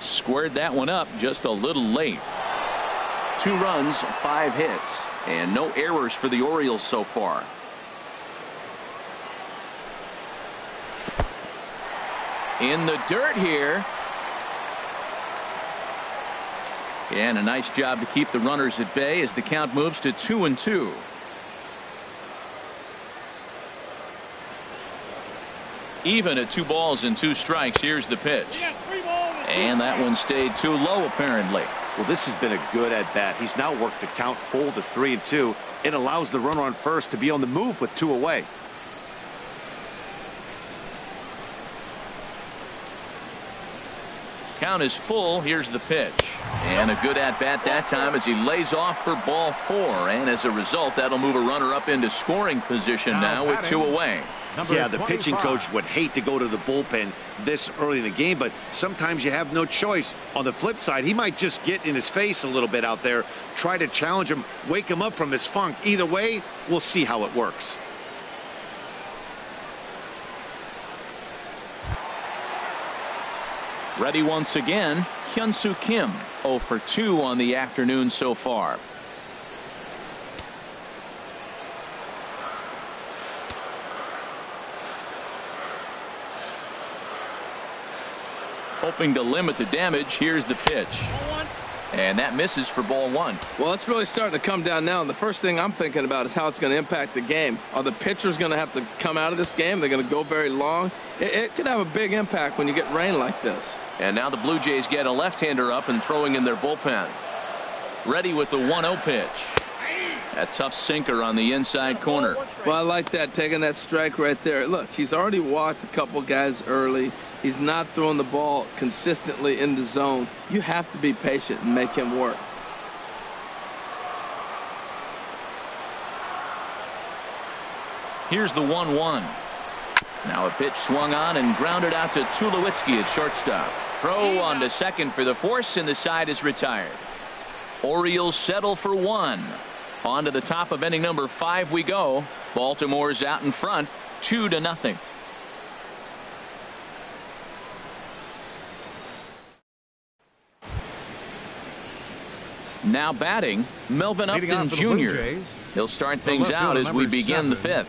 Squared that one up just a little late. 2 runs, 5 hits, and no errors for the Orioles so far. In the dirt here. And a nice job to keep the runners at bay as the count moves to 2-2. Even at 2 balls and 2 strikes. Here's the pitch. And that one stayed too low, apparently. Well, this has been a good at-bat. He's now worked the count full to 3-2. It allows the runner on first to be on the move with 2 away. Count is full. Here's the pitch. And a good at-bat that time as he lays off for ball 4. And as a result, that'll move a runner up into scoring position now with 2 away. Yeah, the pitching coach would hate to go to the bullpen this early in the game, but sometimes you have no choice. On the flip side, he might just get in his face a little bit out there, try to challenge him, wake him up from his funk. Either way, we'll see how it works. Ready once again, Hyun-Soo Kim, 0 for 2 on the afternoon so far. Hoping to limit the damage. Here's the pitch. And that misses for ball 1. Well, it's really starting to come down now. And the first thing I'm thinking about is how it's going to impact the game. Are the pitchers going to have to come out of this game? They're going to go very long. It could have a big impact when you get rain like this. And now the Blue Jays get a left-hander up and throwing in their bullpen. Ready with the 1-0 pitch. A tough sinker on the inside corner. Well, I like that, taking that strike right there. Look, he's already walked a couple guys early. He's not throwing the ball consistently in the zone. You have to be patient and make him work. Here's the 1-1. Now a pitch swung on and grounded out to Tulowitzki at shortstop. Throw on to second for the force, and the side is retired. Orioles settle for 1. On to the top of inning number 5 we go. Baltimore's out in front, 2-0. Now batting, Melvin Upton Jr. He'll start things out as we begin the 5th.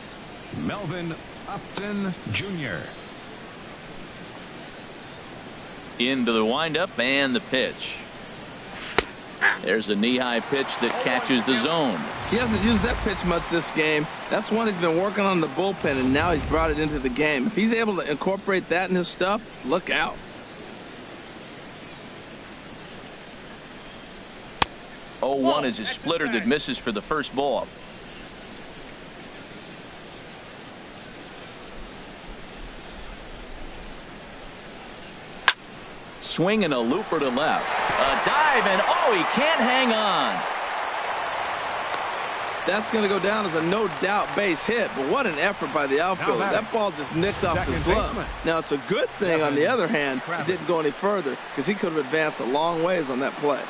Melvin Upton Jr. Into the windup and the pitch. There's a knee-high pitch that catches the zone. He hasn't used that pitch much this game. That's one he's been working on the bullpen, and now he's brought it into the game. If he's able to incorporate that in his stuff, look out. 0-1 is a splitter that misses for the first ball. Swing and a looper to left. A dive, and oh, he can't hang on. That's going to go down as a no-doubt base hit, but what an effort by the outfielder. That ball just nicked off his glove. Now, it's a good thing, on the other hand, it didn't go any further because he could have advanced a long ways on that play.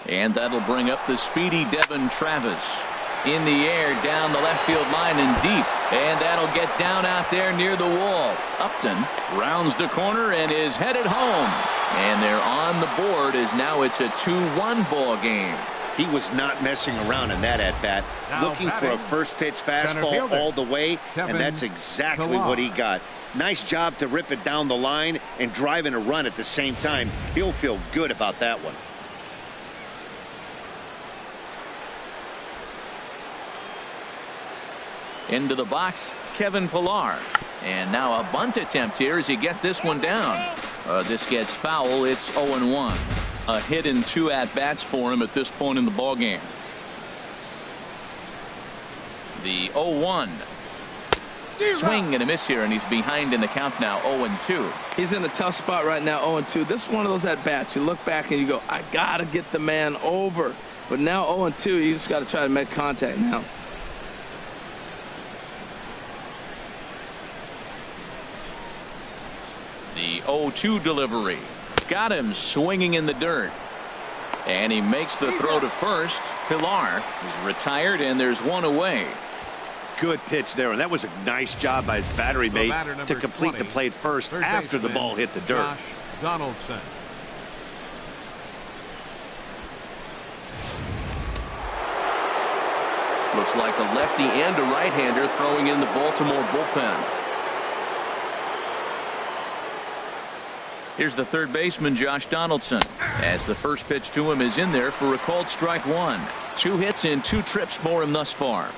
And that'll bring up the speedy Devin Travis. In the air, down the left field line and deep. And that'll get down out there near the wall. Upton rounds the corner and is headed home. And they're on the board as now it's a 2-1 ball game. He was not messing around in that at-bat. Looking for a first-pitch fastball all the way, and that's exactly what he got. Nice job to rip it down the line and drive in a run at the same time. He'll feel good about that one. Into the box, Kevin Pillar. And now a bunt attempt here as he gets this one down. This gets foul. It's 0-1. A hit and 2 at-bats for him at this point in the ball game. The 0-1. Swing and a miss here, and he's behind in the count now, 0-2. He's in a tough spot right now, 0-2. This is one of those at-bats. You look back and you go, I got to get the man over. But now 0-2, you just got to try to make contact now. The 0-2 delivery. Got him swinging in the dirt. And he makes the throw to first. Pillar is retired, and there's one away. Good pitch there, and that was a nice job by his battery mate to complete the play first after the ball hit the dirt. Josh Donaldson. Looks like a lefty and a right-hander throwing in the Baltimore bullpen. Here's the third baseman, Josh Donaldson, as the first pitch to him is in there for a called strike one. 2 hits and 2 trips for him thus far.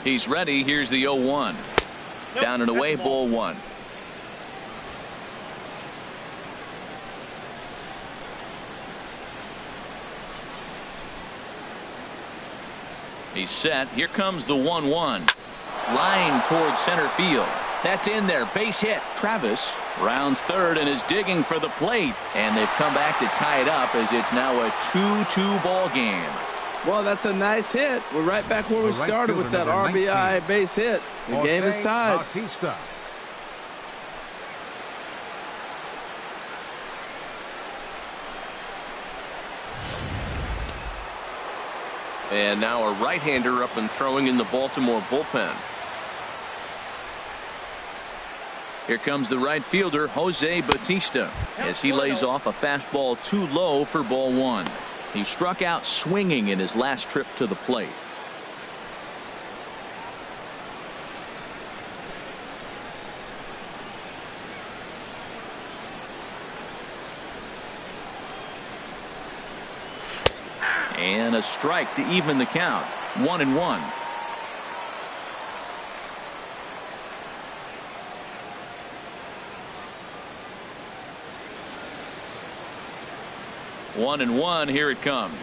He's ready. Here's the 0-1. Down and away, ball 1. He's set. Here comes the 1-1. Line towards center field. That's in there. Base hit. Travis rounds third and is digging for the plate. And they've come back to tie it up as it's now a 2-2 ball game. Well, that's a nice hit. We're right back where we started with that RBI base hit. The game is tied. Bautista. And now a right-hander up and throwing in the Baltimore bullpen. Here comes the right fielder, Jose Bautista, as he lays off a fastball too low for ball 1. He struck out swinging in his last trip to the plate. And a strike to even the count. 1-1. One and one. Here it comes.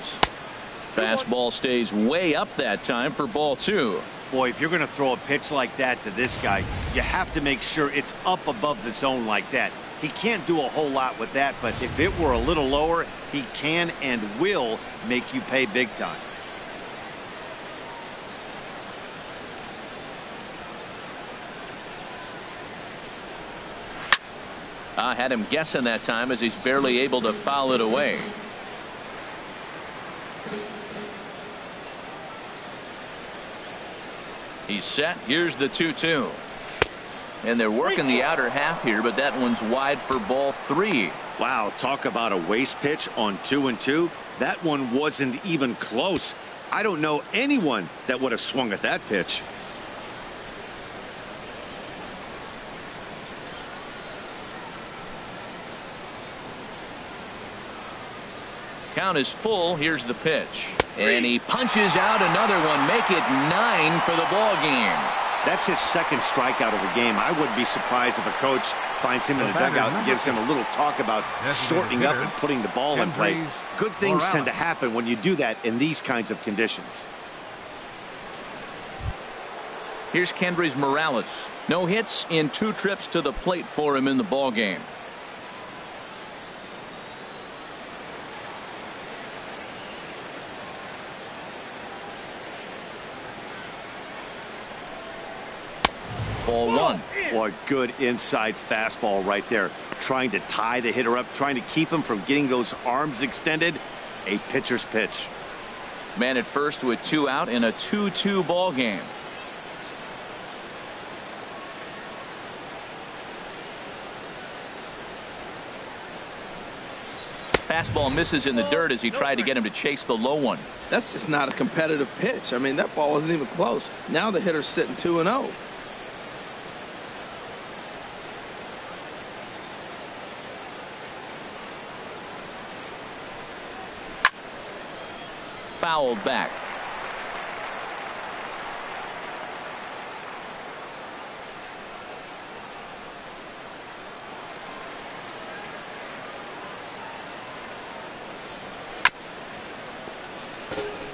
Fastball stays way up that time for ball 2. Boy, if you're going to throw a pitch like that to this guy, you have to make sure it's up above the zone like that. He can't do a whole lot with that, but if it were a little lower, he can and will make you pay big time. I had him guessing that time as he's barely able to foul it away. He's set. Here's the 2-2. And they're working the outer half here, but that one's wide for ball 3. Wow, talk about a waste pitch on 2-2. That one wasn't even close. I don't know anyone that would have swung at that pitch. Count is full. Here's the pitch. And he punches out another one. Make it 9 for the ball game. That's his second strikeout of the game. I wouldn't be surprised if a coach finds him in the dugout and gives him a little talk about shortening up and putting the ball in play. Good things tend to happen when you do that in these kinds of conditions. Here's Kendrys Morales. No hits in 2 trips to the plate for him in the ball game. Ball one. Boy, good inside fastball right there. Trying to tie the hitter up, trying to keep him from getting those arms extended. A pitcher's pitch. Man at first with 2 out in a 2-2 ball game. Fastball misses in the dirt as he tried to get him to chase the low one. That's just not a competitive pitch. I mean, that ball wasn't even close. Now the hitter's sitting 2-0. Fouled back.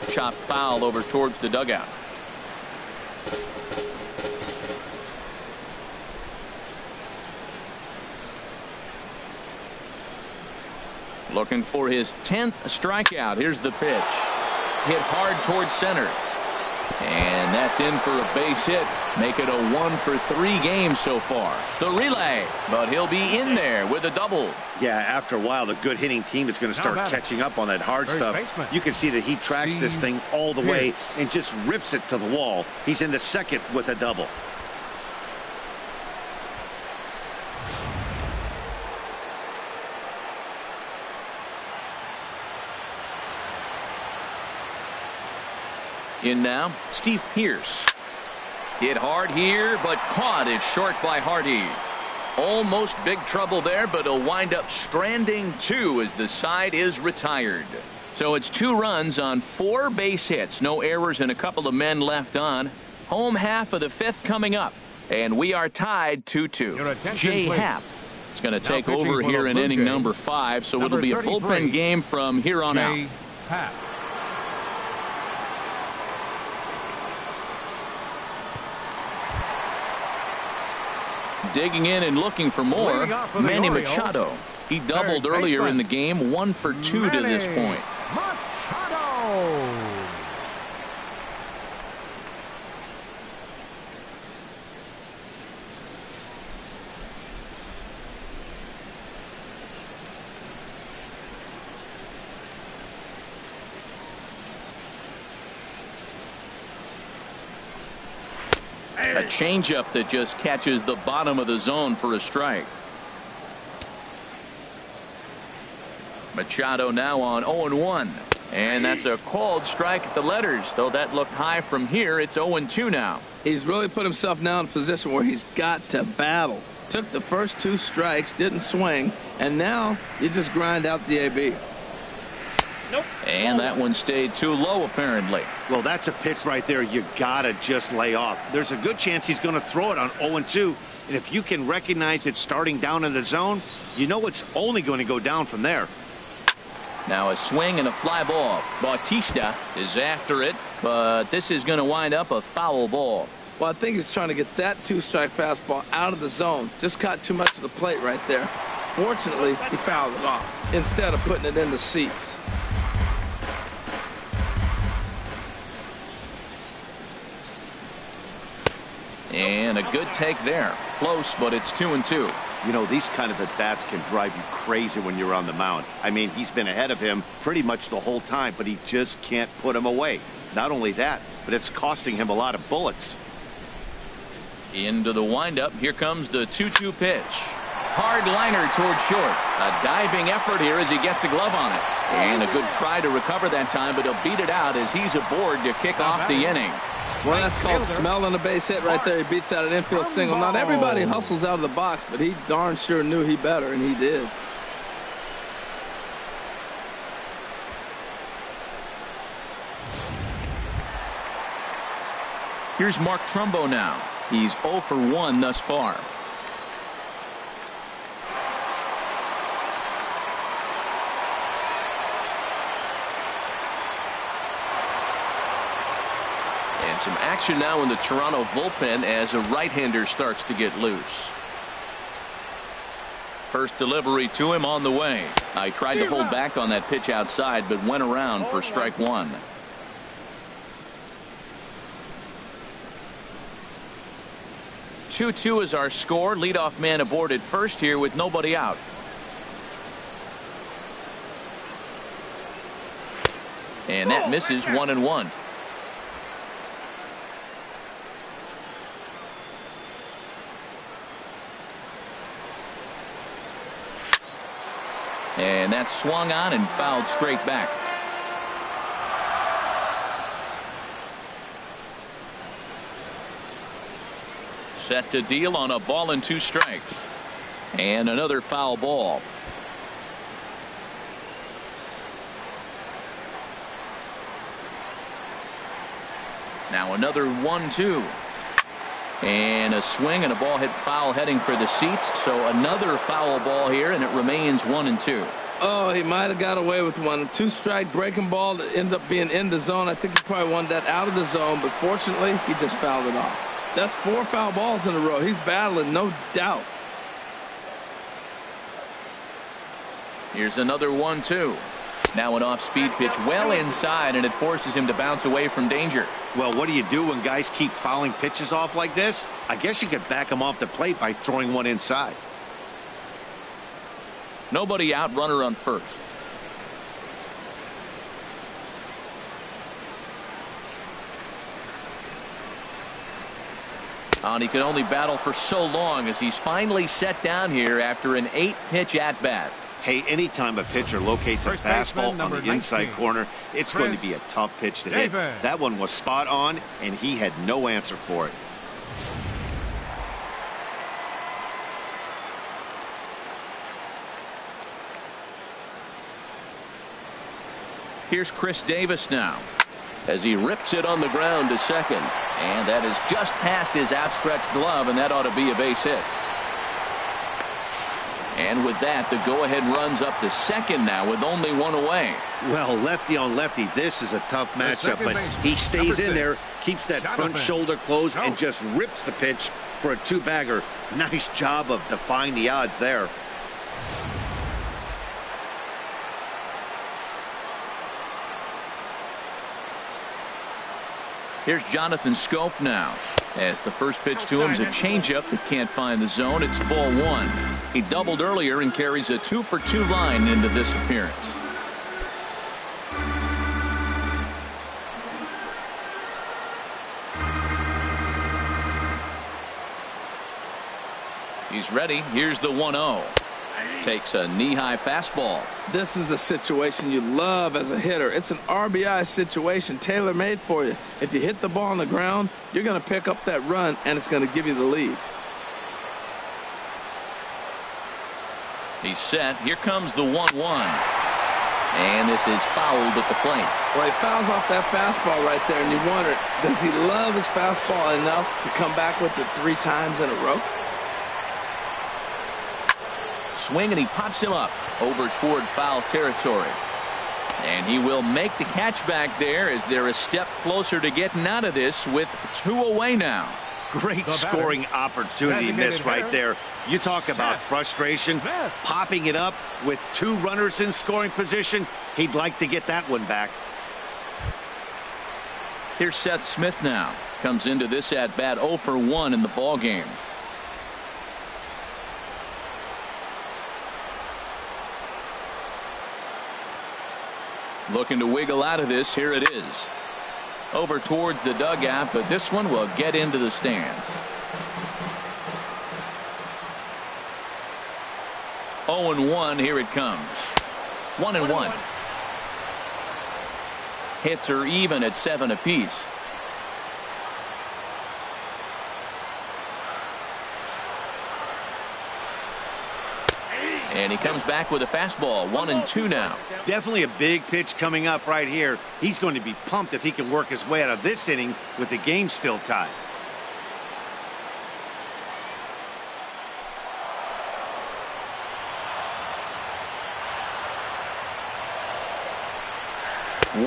Chop foul over towards the dugout. Looking for his 10th strikeout. Here's the pitch. Hit hard towards center. And that's in for a base hit. Make it a 1-for-3 game so far. The relay, but he'll be in there with a double. Yeah, after a while, the good hitting team is going to start catching up on that hard stuff. You can see that he tracks this thing all the way and just rips it to the wall. He's in the second with a double. In now, Steve Pearce. Hit hard here, but caught it short by Hardy. Almost big trouble there, but he'll wind up stranding 2 as the side is retired. So it's 2 runs on 4 base hits. No errors and a couple of men left on. Home half of the 5th coming up. And we are tied 2-2. Jay Happ is going to take over here in inning number 5. So it'll be a bullpen game from here on out. Happ. Digging in and looking for more, Manny Machado. He doubled earlier in the game, 1 for 2 to this point. Machado. A changeup that just catches the bottom of the zone for a strike. Machado now on 0-1. And that's a called strike at the letters. Though that looked high from here, it's 0-2 now. He's really put himself now in a position where he's got to battle. Took the first 2 strikes, didn't swing, and now you just grind out the AB. Nope. And that one stayed too low, apparently. Well, that's a pitch right there you gotta just lay off. There's a good chance he's going to throw it on 0-2, and if you can recognize it starting down in the zone, you know it's only going to go down from there. Now a swing and a fly ball. Bautista is after it, but this is going to wind up a foul ball. Well, I think he's trying to get that 2-strike fastball out of the zone. Just caught too much of the plate right there. Fortunately, he fouled it off instead of putting it in the seats. And a good take there. Close, but it's 2-2. You know, these kind of at-bats can drive you crazy when you're on the mound. I mean, he's been ahead of him pretty much the whole time, but he just can't put him away. Not only that, but it's costing him a lot of bullets. Into the windup. Here comes the 2-2 pitch. Hard liner toward short. A diving effort here as he gets a glove on it. And a good try to recover that time, but he'll beat it out as he's aboard to kick off the inning. Well, that's called smelling a base hit right there. He beats out an infield single. Not everybody hustles out of the box, but he darn sure knew he better, and he did. Here's Mark Trumbo now. He's 0 for 1 thus far. Some action now in the Toronto bullpen as a right-hander starts to get loose. First delivery to him on the way. I tried to hold back on that pitch outside, but went around for strike 1. 2-2 is our score. Leadoff man aboard at first here with nobody out. And that misses 1-1. And that's swung on and fouled straight back. Set to deal on a ball and 2 strikes. And another foul ball. Now another 1-2. And a swing and a ball hit foul heading for the seats. So another foul ball here, and it remains 1-2. Oh, he might have got away with one. 2-strike breaking ball that ended up being in the zone. I think he probably wanted that out of the zone, but fortunately, he just fouled it off. That's 4 foul balls in a row. He's battling, no doubt. Here's another 1-2. Now an off-speed pitch well inside, and it forces him to bounce away from danger. Well, what do you do when guys keep fouling pitches off like this? I guess you could back them off the plate by throwing one inside. Nobody out, runner on first. And he can only battle for so long as he's finally set down here after an 8-pitch at-bat. Hey, anytime a pitcher locates a fastball on the inside corner, it's going to be a tough pitch to hit. That one was spot on, and he had no answer for it. Here's Chris Davis now as he rips it on the ground to second. And that is just past his outstretched glove, and that ought to be a base hit. And with that, the go-ahead runs up to second now with only 1 away. Well, lefty on lefty, this is a tough matchup, but he stays in there, keeps that front shoulder closed, and just rips the pitch for a 2-bagger. Nice job of defying the odds there. Here's Jonathan Schoop now, as the first pitch to him is a changeup that can't find the zone. It's ball 1. He doubled earlier and carries a 2-for-2 line into this appearance. He's ready. Here's the 1-0. Takes a knee-high fastball. This is a situation you love as a hitter. It's an RBI situation tailor-made for you. If you hit the ball on the ground, you're going to pick up that run, and it's going to give you the lead. He's set. Here comes the 1-1. And this is fouled at the plate. Well, he fouls off that fastball right there, and you wonder, does he love his fastball enough to come back with it 3 times in a row? Swing, and he pops him up over toward foul territory. And he will make the catch back there as they're a step closer to getting out of this with 2 away now. Great scoring opportunity miss right there. You talk about frustration, popping it up with 2 runners in scoring position. He'd like to get that one back. Here's Seth Smith now. Comes into this at bat 0 for 1 in the ball game. Looking to wiggle out of this. Here it is. Over towards the dugout, but this one will get into the stands. 0-1. Here it comes. 1-1. Hits are even at 7 apiece. And he comes back with a fastball. 1-2 now. Definitely a big pitch coming up right here. He's going to be pumped if he can work his way out of this inning with the game still tied.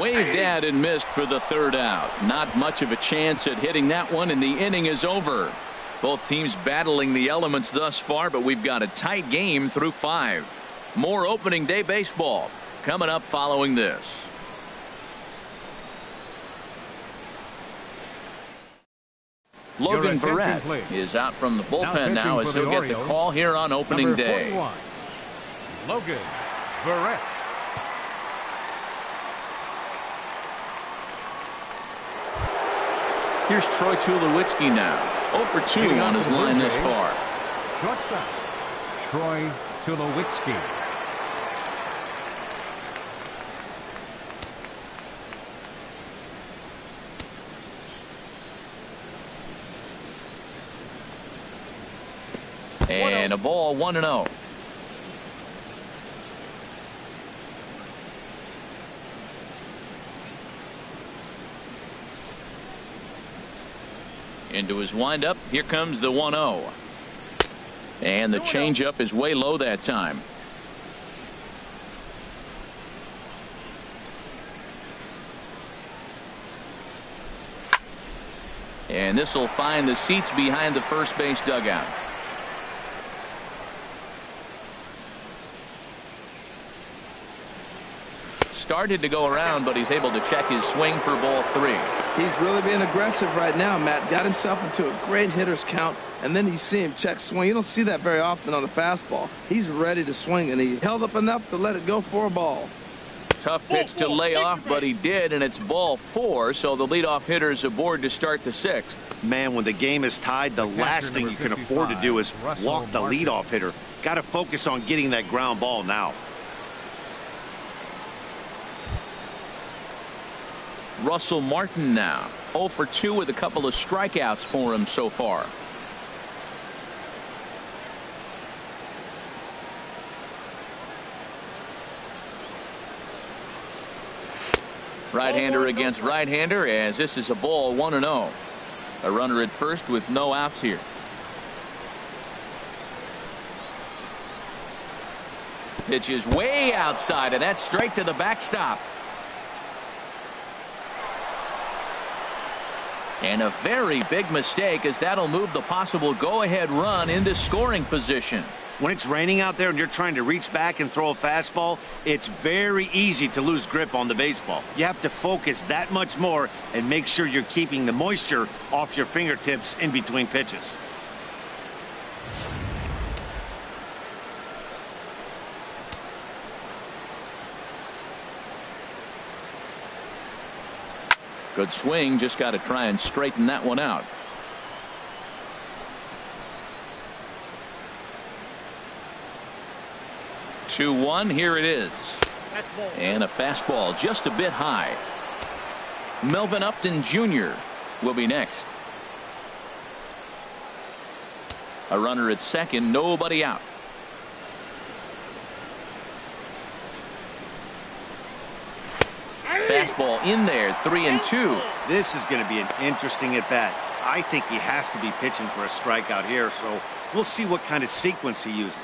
Waved at and missed for the 3rd out. Not much of a chance at hitting that one, and the inning is over. Both teams battling the elements thus far, but we've got a tight game through 5. More opening day baseball coming up following this. Logan Your attention, Verrett please. is out from the bullpen pitching now for as the he'll get the Orioles, call here on opening number day. 41, Logan Verrett. Here's Troy Tulowitzki now. 0 for 2 Hitting on his the Blue line this Jays, far. Shortstop, Troy Tulowitzki. And a ball 1-0. Into his windup. Here comes the 1-0. And the changeup is way low that time. And this will find the seats behind the first base dugout. Started to go around, but he's able to check his swing for ball 3. He's really being aggressive right now, Matt. Got himself into a great hitter's count, and then you see him check swing. You don't see that very often on the fastball. He's ready to swing, and he held up enough to let it go for a ball. Tough pitch to lay off, but he did, and it's ball 4, so the leadoff hitter is aboard to start the 6th. Man, when the game is tied, the last thing you can afford to do is walk the leadoff hitter. Got to focus on getting that ground ball now. Russell Martin now 0 for 2 with a couple of strikeouts for him so far. Right-hander against right-hander, as this is a ball 1-0. A runner at first with no outs here. Pitch is way outside, and that's straight to the backstop. And a very big mistake, as that'll move the possible go-ahead run into scoring position. When it's raining out there and you're trying to reach back and throw a fastball, it's very easy to lose grip on the baseball. You have to focus that much more and make sure you're keeping the moisture off your fingertips in between pitches. Good swing, just got to try and straighten that one out. Two one, here it is. And a fastball just a bit high. Melvin Upton Jr. will be next. A runner at second, nobody out. Fastball in there, 3-2. This is going to be an interesting at bat. I think he has to be pitching for a strikeout here, so we'll see what kind of sequence he uses.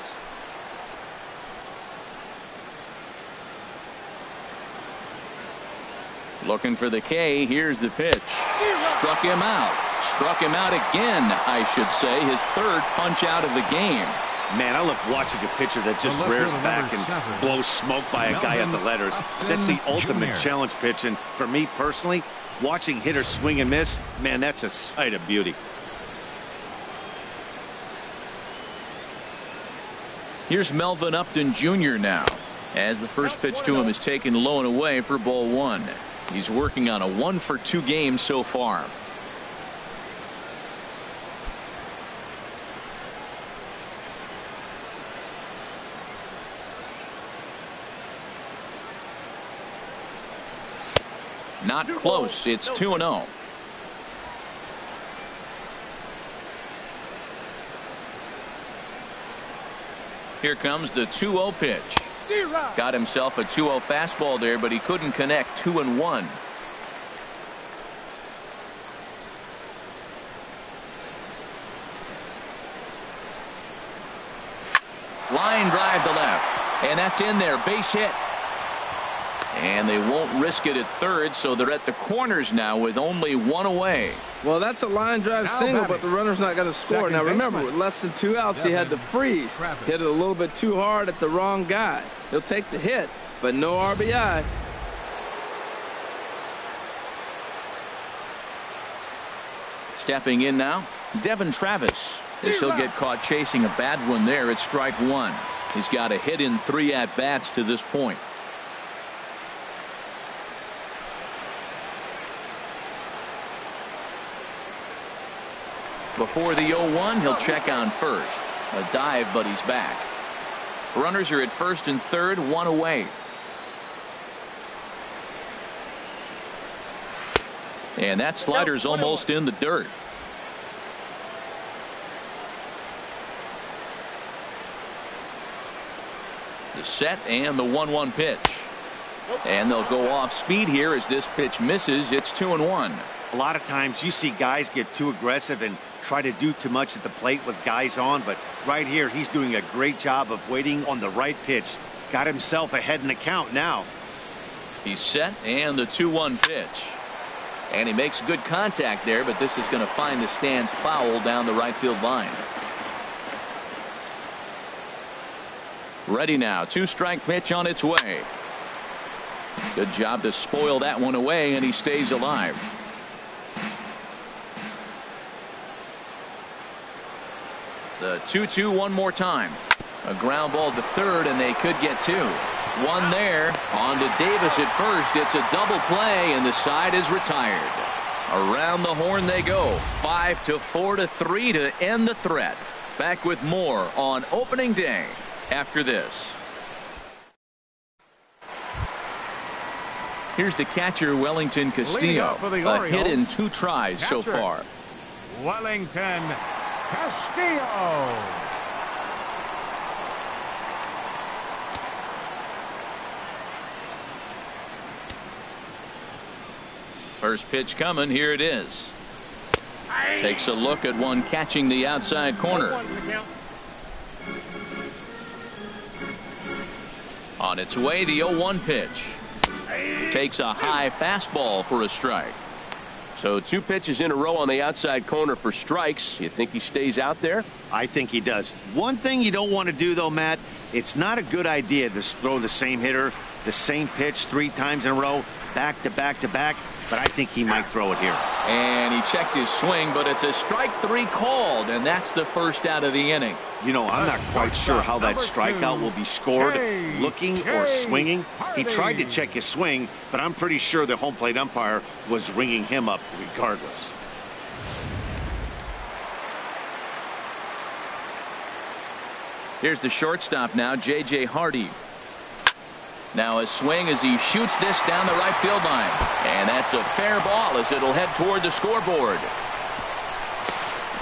Looking for the K. Here's the pitch. Struck him out. Struck him out again, I should say. His third punch out of the game. Man, I love watching a pitcher that just rears back and blows smoke by a guy at the letters. That's the ultimate challenge pitch. And for me personally, watching hitters swing and miss, man, that's a sight of beauty. Here's Melvin Upton Jr. now, as the first pitch to him is taken low and away for ball 1. He's working on a 1 for 2 game so far. Not close. It's 2-0. Here comes the 2-0 pitch. Got himself a 2-0 fastball there, but he couldn't connect. 2-1. Line drive to left, and that's in there. Base hit. And they won't risk it at third, so they're at the corners now with only 1 away. Well, that's a line drive single, but the runner's not going to score. Now, remember, with less than 2 outs, he had to freeze. Hit it a little bit too hard at the wrong guy. He'll take the hit, but no RBI. Stepping in now, Devin Travis, as he'll get caught chasing a bad one there at strike one. He's got a hit in 3 at-bats to this point. Before the 0-1, he'll check on first. A dive, but he's back. Runners are at first and third, 1 away. And that slider's almost in the dirt. The set and the 1-1 pitch. And they'll go off speed here as this pitch misses. It's 2-1. A lot of times you see guys get too aggressive and try to do too much at the plate with guys on, but right here he's doing a great job of waiting on the right pitch. Got himself ahead in the count now. He's set and the 2-1 pitch. And he makes good contact there, but this is going to find the stands foul down the right field line. Ready now. 2-strike pitch on its way. Good job to spoil that one away, and he stays alive. The 2-2 one more time. A ground ball to third, and they could get 2. One there. On to Davis at first. It's a double play, and the side is retired. Around the horn they go. 5-4-3 to end the threat. Back with more on opening day after this. Here's the catcher, Wellington Castillo. A hit in 2 tries so far. Wellington Castillo. First pitch coming. Here it is. Takes a look at one catching the outside corner. On its way, the 0-1 pitch. Takes a high fastball for a strike. So 2 pitches in a row on the outside corner for strikes. You think he stays out there? I think he does. One thing you don't want to do, though, Matt, it's not a good idea to throw the same hitter, the same pitch 3 times in a row, back to back to back. But I think he might throw it here. And he checked his swing, but it's a strike 3 called, and that's the first out of the inning. You know, I'm not quite sure how that strikeout will be scored, looking or swinging. He tried to check his swing, but I'm pretty sure the home plate umpire was ringing him up regardless. Here's the shortstop now, J.J. Hardy. Now a swing as he shoots this down the right field line. And that's a fair ball as it'll head toward the scoreboard.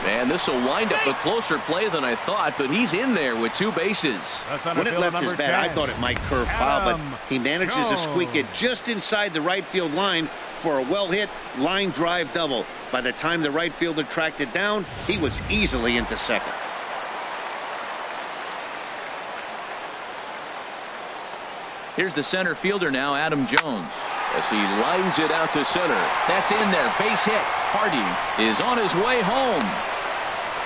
Man, this will wind up a closer play than I thought, but he's in there with 2 bases. When it left his bat, I thought it might curve foul, but he manages to squeak it just inside the right field line for a well-hit line drive double. By the time the right fielder tracked it down, he was easily into second. Here's the center fielder now, Adam Jones, as he lines it out to center. That's in there. Base hit. Hardy is on his way home.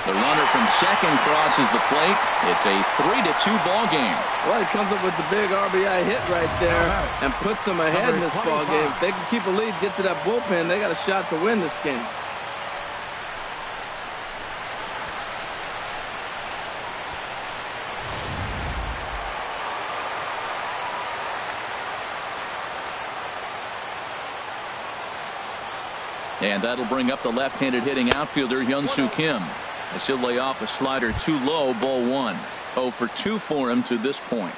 The runner from second crosses the plate. It's a 3-2 ball game. Well, he comes up with the big RBI hit right there and puts them ahead in this ball game. If they can keep a lead, get to that bullpen, they got a shot to win this game. And that'll bring up the left-handed hitting outfielder Hyun-Soo Kim, as he'll lay off a slider too low, ball 1. 0 for 2 for him to this point.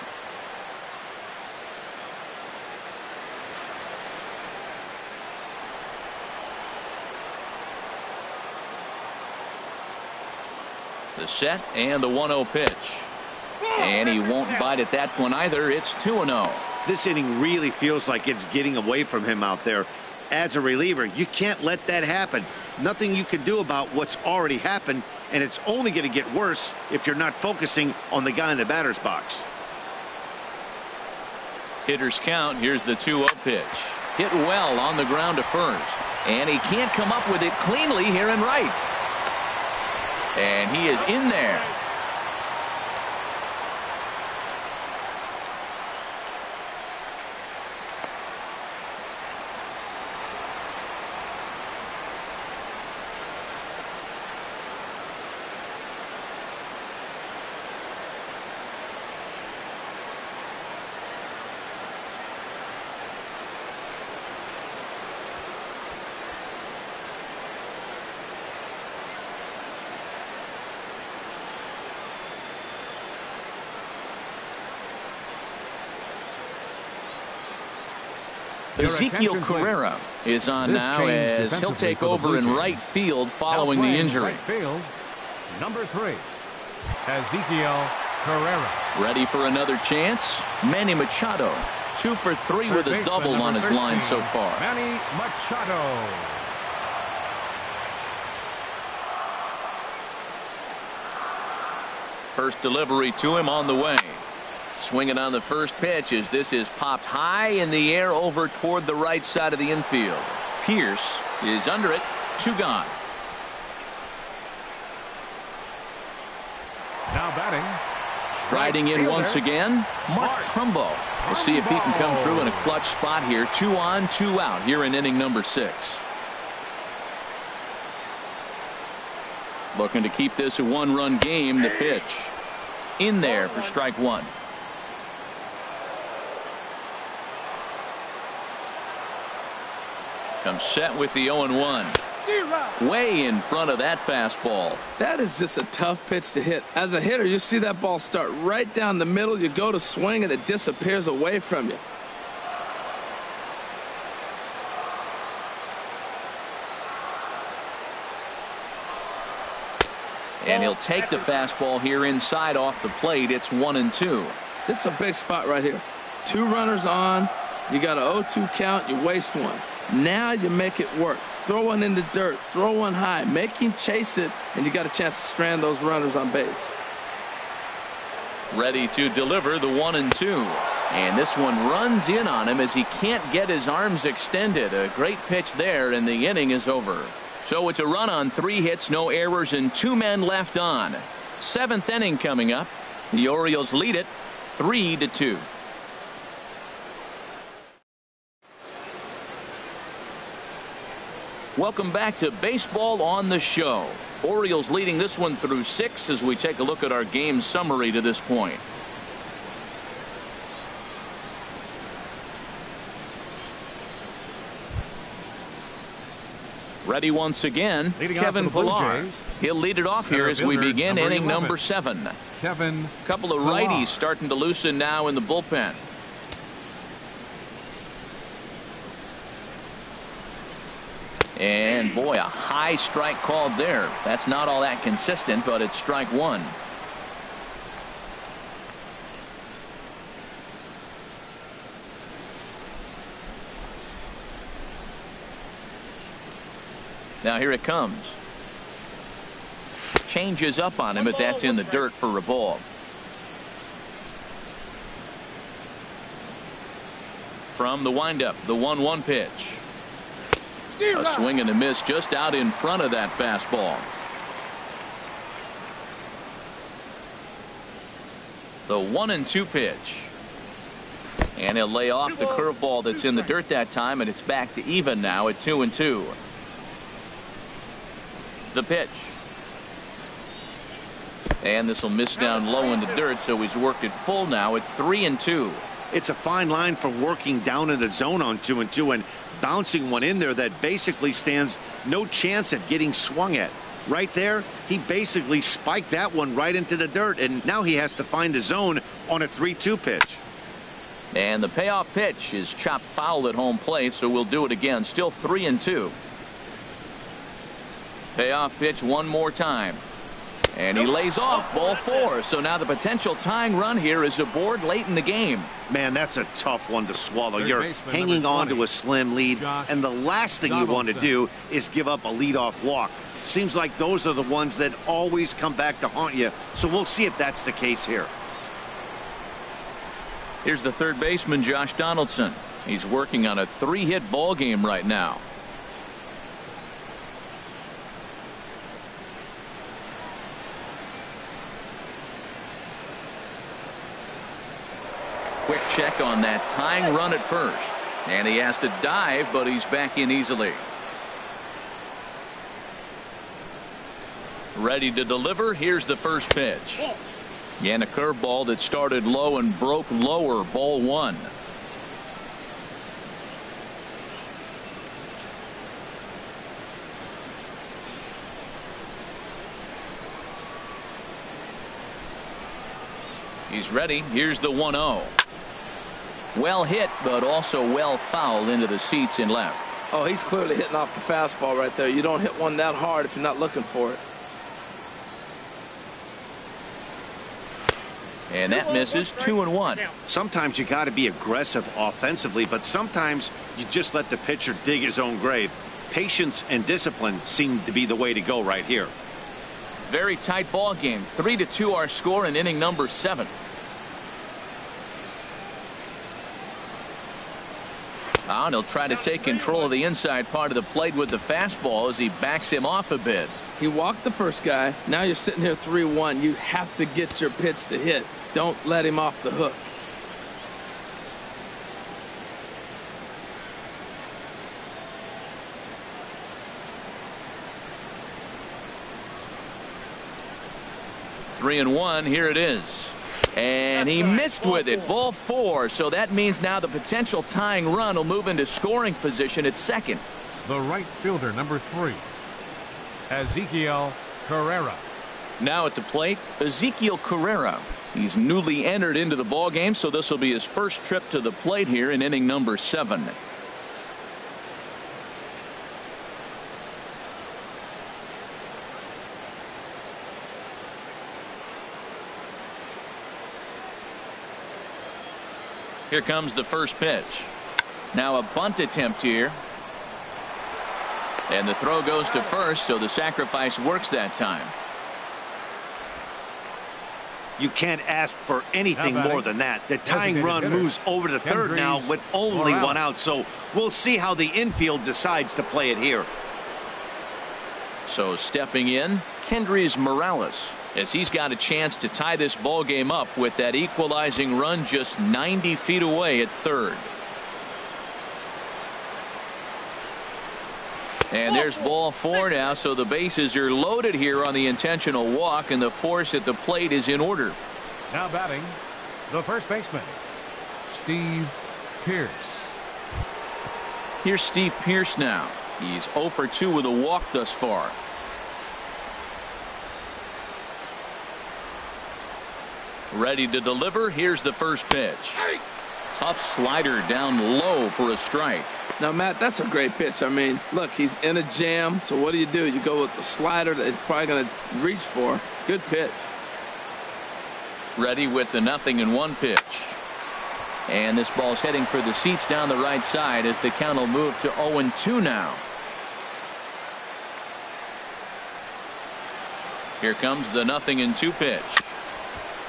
The set and the 1-0 pitch. And he won't bite at that one either. It's 2-0. This inning really feels like it's getting away from him out there. As a reliever, you can't let that happen. Nothing you can do about what's already happened, and it's only going to get worse if you're not focusing on the guy in the batter's box. Hitters count. Here's the 2-0 pitch. Hit well on the ground to first. And he can't come up with it cleanly here in right. And he is in there. Your Ezekiel attention, Carrera is on This now change as he'll defensively take for the over Blue in Jays. right field Now following the playing injury. right field, number 3, Ezekiel Carrera. Ready for another chance? Manny Machado, 2 for 3 with Third a baseman, double number on his 13, line so far. Manny Machado. First delivery to him on the way. Swinging on the first pitch as this is popped high in the air over toward the right side of the infield. Pierce is under it. 2 gone. Now batting. Riding in fielder, once again, Mark Trumbo. We'll see if he can come through in a clutch spot here. 2 on, 2 out here in inning number 6. Looking to keep this a 1-run game. The pitch in there for strike 1. Comes set with the 0-1. Way in front of that fastball. That is just a tough pitch to hit. As a hitter, you see that ball start right down the middle. You go to swing and it disappears away from you. And he'll take the fastball here inside off the plate. It's 1-2. This is a big spot right here. 2 runners on. You got an 0-2 count. You waste one. Now you make it work. Throw one in the dirt. Throw one high. Make him chase it, and you got a chance to strand those runners on base. Ready to deliver the 1-2. And this one runs in on him as he can't get his arms extended. A great pitch there, and the inning is over. So it's a run on 3 hits, no errors, and 2 men left on. 7th inning coming up. The Orioles lead it 3-2. Welcome back to Baseball on the Show. Orioles leading this one through 6 as we take a look at our game summary to this point. Ready once again, Leading Kevin off for the Blue Pillar. Jays. He'll lead it off here Center as we fielder, begin number inning 11. number 7. Kevin Couple of Pillar. righties starting to loosen now in the bullpen. And boy, a high strike called there. That's not all that consistent, but it's strike 1. Now here it comes. Changes up on him, but that's in the dirt for a ball. From the windup, the 1-1 pitch. A swing and a miss just out in front of that fastball. The 1-2 pitch. And he'll lay off the curveball that's in the dirt that time, and it's back to even now at 2-2. The pitch. And this will miss down low in the dirt, so he's worked it full now at 3-2. It's a fine line for working down in the zone on 2-2 and bouncing one in there that basically stands no chance at getting swung at. Right there, he basically spiked that one right into the dirt, and now he has to find the zone on a 3-2 pitch. And the payoff pitch is chopped foul at home plate, so we'll do it again. Still 3-2. Payoff pitch one more time. And he lays off ball 4. So now the potential tying run here is aboard late in the game. Man, that's a tough one to swallow. Third You're baseman, hanging number on 20, to a slim lead, Josh and the last thing you want to Donaldson. do is give up a leadoff walk. Seems like those are the ones that always come back to haunt you. So we'll see if that's the case here. Here's the third baseman, Josh Donaldson. He's working on a 3-hit ball game right now. Quick check on that tying run at first. And he has to dive, but he's back in easily. Ready to deliver. Here's the first pitch. And a curveball that started low and broke lower. Ball 1. He's ready. Here's the 1-0. Well hit, but also well fouled into the seats in left. Oh, he's clearly hitting off the fastball right there. You don't hit one that hard if you're not looking for it. And that misses. 2-1. Sometimes you got to be aggressive offensively, but sometimes you just let the pitcher dig his own grave. Patience and discipline seem to be the way to go right here. Very tight ball game. 3-2 our score in inning number 7. And he'll try to take control of the inside part of the plate with the fastball as he backs him off a bit. He walked the first guy. Now you're sitting here 3-1. You have to get your pitch to hit. Don't let him off the hook. Three and one. Here it is. And he missed with it. Ball 4. So that means now the potential tying run will move into scoring position at second. The right fielder, number 3, Ezequiel Carrera. Now at the plate, Ezequiel Carrera. He's newly entered into the ball game, so this will be his first trip to the plate here in inning number 7. Here comes the first pitch. Now a bunt attempt here. And the throw goes to first, so the sacrifice works that time. You can't ask for anything more than that. The tying run moves over to third now with only one out, so we'll see how the infield decides to play it here. So stepping in, Kendrys Morales, as he's got a chance to tie this ball game up with that equalizing run just 90 feet away at third. And there's ball 4 now, so the bases are loaded here on the intentional walk, and the force at the plate is in order. Now batting, the first baseman, Steve Pearce. Here's Steve Pearce now. He's 0 for 2 with a walk thus far. Ready to deliver. Here's the first pitch. Tough slider down low for a strike. Now, Matt, that's a great pitch. I mean, look, he's in a jam. So what do? You go with the slider that he's probably going to reach for. Good pitch. Ready with the 0-1 pitch. And this ball's heading for the seats down the right side as the count will move to 0-2 now. Here comes the 0-2 pitch.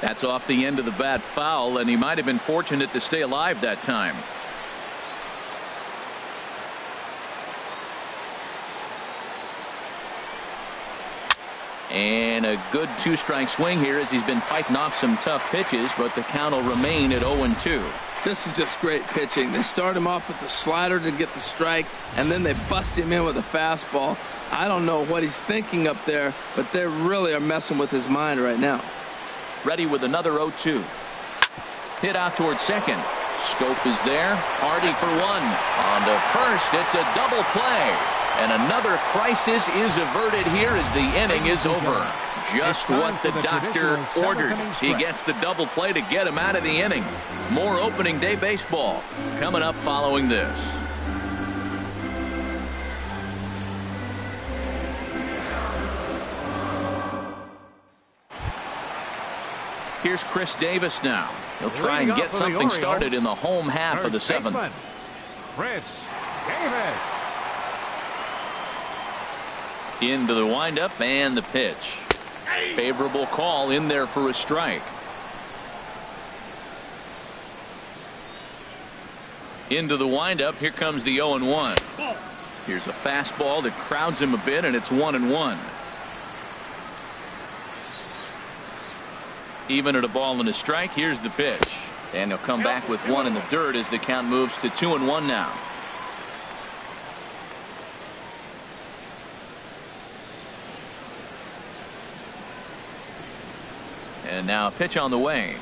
That's off the end of the bat foul, and he might have been fortunate to stay alive that time. And a good 2-strike swing here as he's been fighting off some tough pitches, but the count will remain at 0-2. This is just great pitching. They start him off with the slider to get the strike, and then they bust him in with a fastball. I don't know what he's thinking up there, but they really are messing with his mind right now. Ready with another 0-2. Hit out towards second. Scope is there. Hardy for 1. On to first. It's a double play. And another crisis is averted here as the inning is over. Just what the doctor ordered. He gets the double play to get him out of the inning. More opening day baseball coming up following this. Here's Chris Davis now. He'll try and get something started in the home half of the 7th. Chris Davis. Into the windup and the pitch. Favorable call in there for a strike. Into the windup. Here comes the 0-1. Here's a fastball that crowds him a bit, and it's 1-1. Even at a ball and a strike. Here's the pitch, and he'll come back with 1 in the dirt as the count moves to 2-1 now. And now a pitch on the way,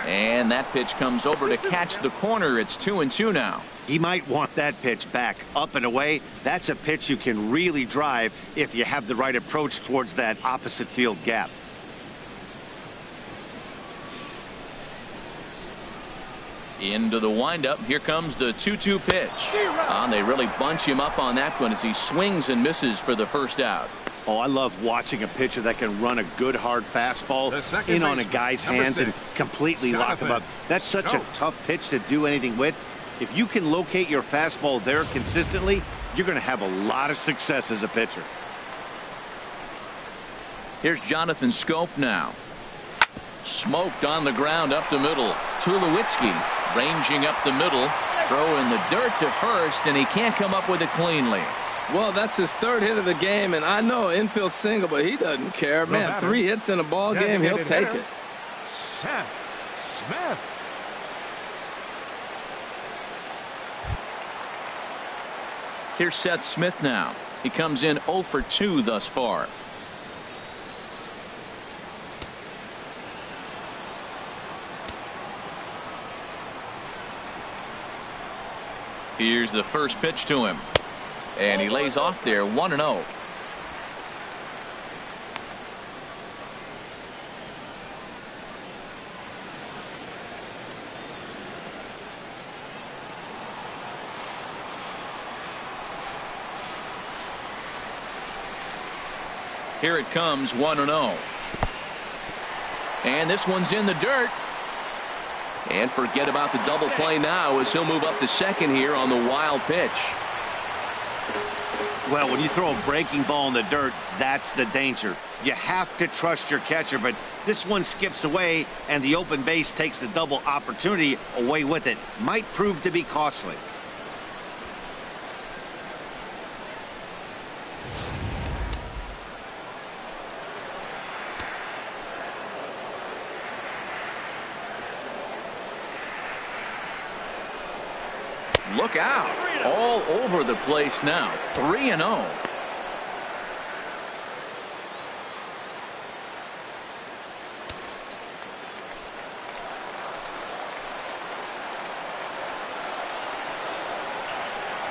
and that pitch comes over to catch the corner. It's 2-2 now. He might want that pitch back up and away. That's a pitch you can really drive if you have the right approach towards that opposite field gap. Into the windup. Here comes the 2-2 pitch. They really bunch him up on that one as he swings and misses for the first out. Oh, I love watching a pitcher that can run a good hard fastball in on a guy's hands and completely lock him up. That's such a tough pitch to do anything with. If you can locate your fastball there consistently, you're going to have a lot of success as a pitcher. Here's Jonathan Schoop now. Smoked on the ground up the middle. Tulowitzki ranging up the middle. Throw in the dirt to first, and he can't come up with it cleanly. Well, that's his third hit of the game, and I know infield single, but he doesn't care. Man, 3 hits in a ball game, he'll take it. Seth Smith. Here's Seth Smith now. He comes in 0 for 2 thus far. Here's the first pitch to him. And he lays off there 1-0. Here it comes 1-0. And this one's in the dirt. And forget about the double play now as he'll move up to second here on the wild pitch. Well, when you throw a breaking ball in the dirt, that's the danger. You have to trust your catcher, but this one skips away and the open base takes the double opportunity away with it. Might prove to be costly. Look out. All over the place now. 3-0.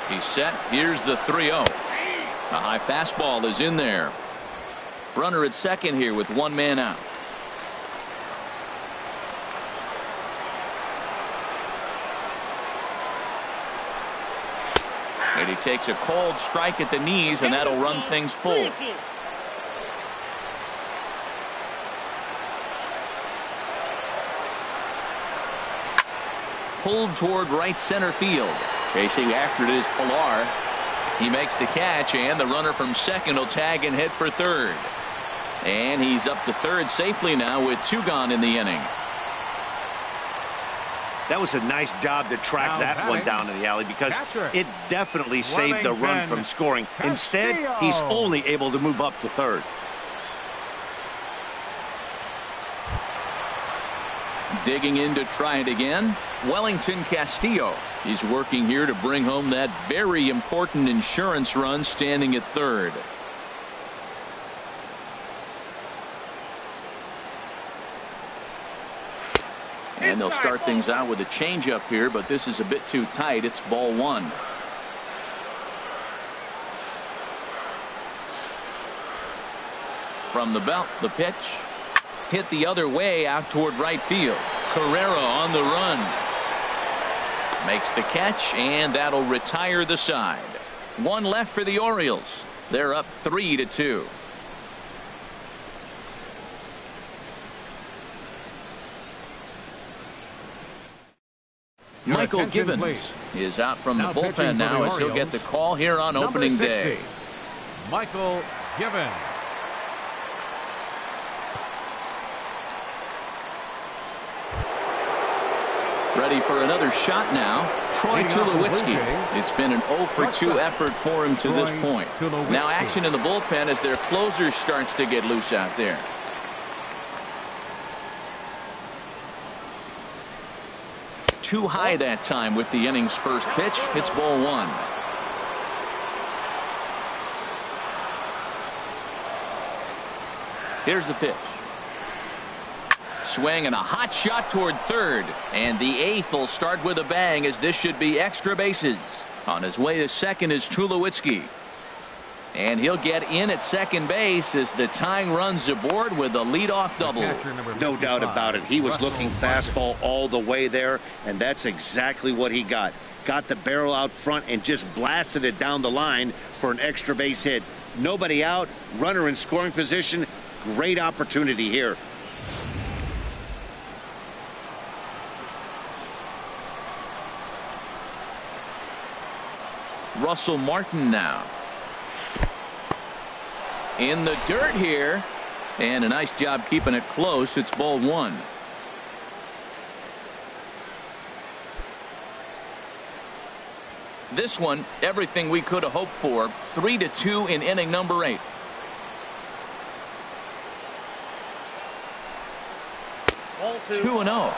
He's set. Here's the 3-0. A high fastball is in there. Runner at second here with 1 man out. And he takes a cold strike at the knees, and that'll run things full. Pulled toward right center field. Chasing after it is Pilar. He makes the catch, and the runner from second will tag and head for third. And he's up to third safely now with 2 gone in the inning. That was a nice job to track that one down in the alley because it definitely saved the run from scoring. Instead, he's only able to move up to third. Digging in to try it again. Wellington Castillo. He's working here to bring home that very important insurance run, standing at third. And they'll start things out with a changeup here, but this is a bit too tight. It's ball 1. From the belt, the pitch. Hit the other way out toward right field. Carrera on the run. Makes the catch, and that'll retire the side. 1 left for the Orioles. They're up 3-2. Michael Givens is out from the bullpen now as he'll get the call here on opening day. Michael Givens. Ready for another shot now. Troy Tulowitzki. It's been an 0 for 2 effort for him to this point. Now action in the bullpen as their closer starts to get loose out there. Too high that time with the inning's first pitch. It's ball 1. Here's the pitch. Swing and a hot shot toward third, and the 8th will start with a bang as this should be extra bases. On his way to second is Tulowitzki. And he'll get in at second base as the tying run's aboard with a leadoff double. No doubt about it. He was looking fastball all the way there, and that's exactly what he got. Got the barrel out front and just blasted it down the line for an extra base hit. Nobody out, runner in scoring position. Great opportunity here. Russell Martin now. In the dirt here, and a nice job keeping it close. It's ball one. This one, everything we could have hoped for. 3-2 in inning number 8. Ball 2. 2-0.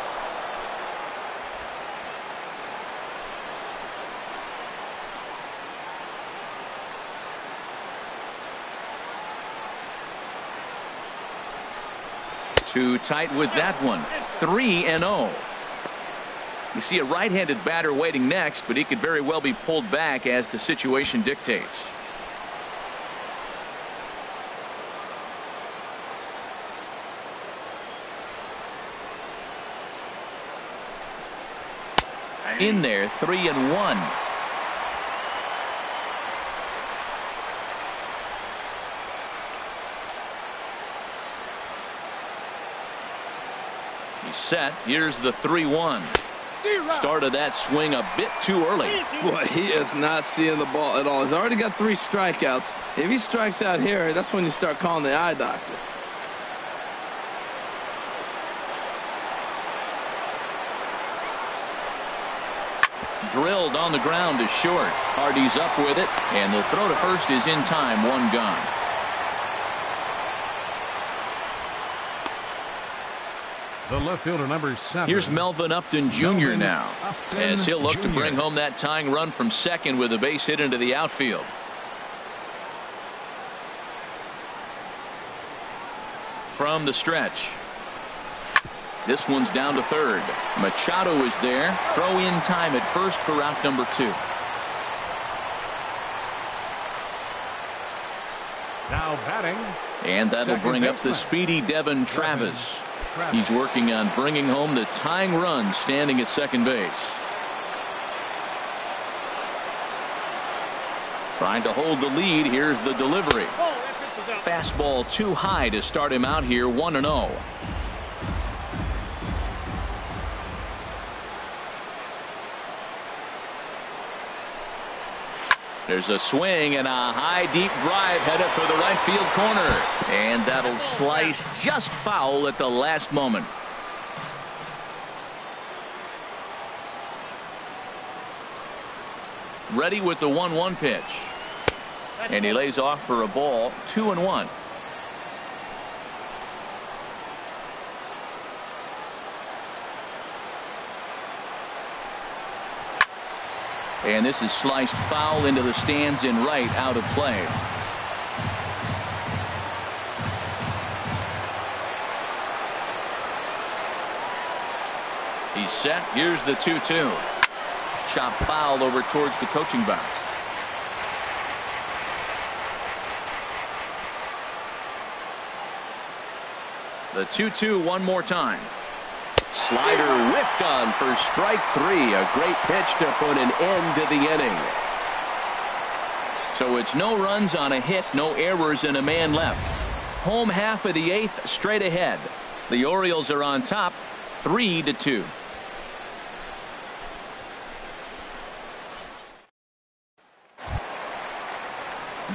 Too tight with that one. 3-0. You see a right-handed batter waiting next, but he could very well be pulled back as the situation dictates. In there, 3-1. He's set. Here's the 3-1. Started that swing a bit too early. Boy, he is not seeing the ball at all. He's already got 3 strikeouts. If he strikes out here, that's when you start calling the eye doctor. Drilled on the ground is short. Hardy's up with it, and the throw to first is in time. 1 gone. The left fielder, number 7. Here's Melvin Upton Jr. now, as he'll look to bring home that tying run from second with a base hit into the outfield. From the stretch. This one's down to third. Machado is there. Throw in time at first for out number 2. Now batting. And that'll bring up the speedy Devin Travis. He's working on bringing home the tying run, standing at second base. Trying to hold the lead. Here's the delivery. Fastball too high to start him out here. 1-0. There's a swing and a high deep drive headed for the right field corner, and that'll slice just foul at the last moment. Ready with the 1-1 pitch, and he lays off for a ball. 2-1. And this is sliced foul into the stands in right, out of play. He's set. Here's the 2-2. Chop foul over towards the coaching box. The 2-2 one more time. Slider whiffed on for strike 3. A great pitch to put an end to the inning. So it's no runs on a hit, no errors, and a man left. Home half of the 8th, straight ahead. The Orioles are on top, 3-2.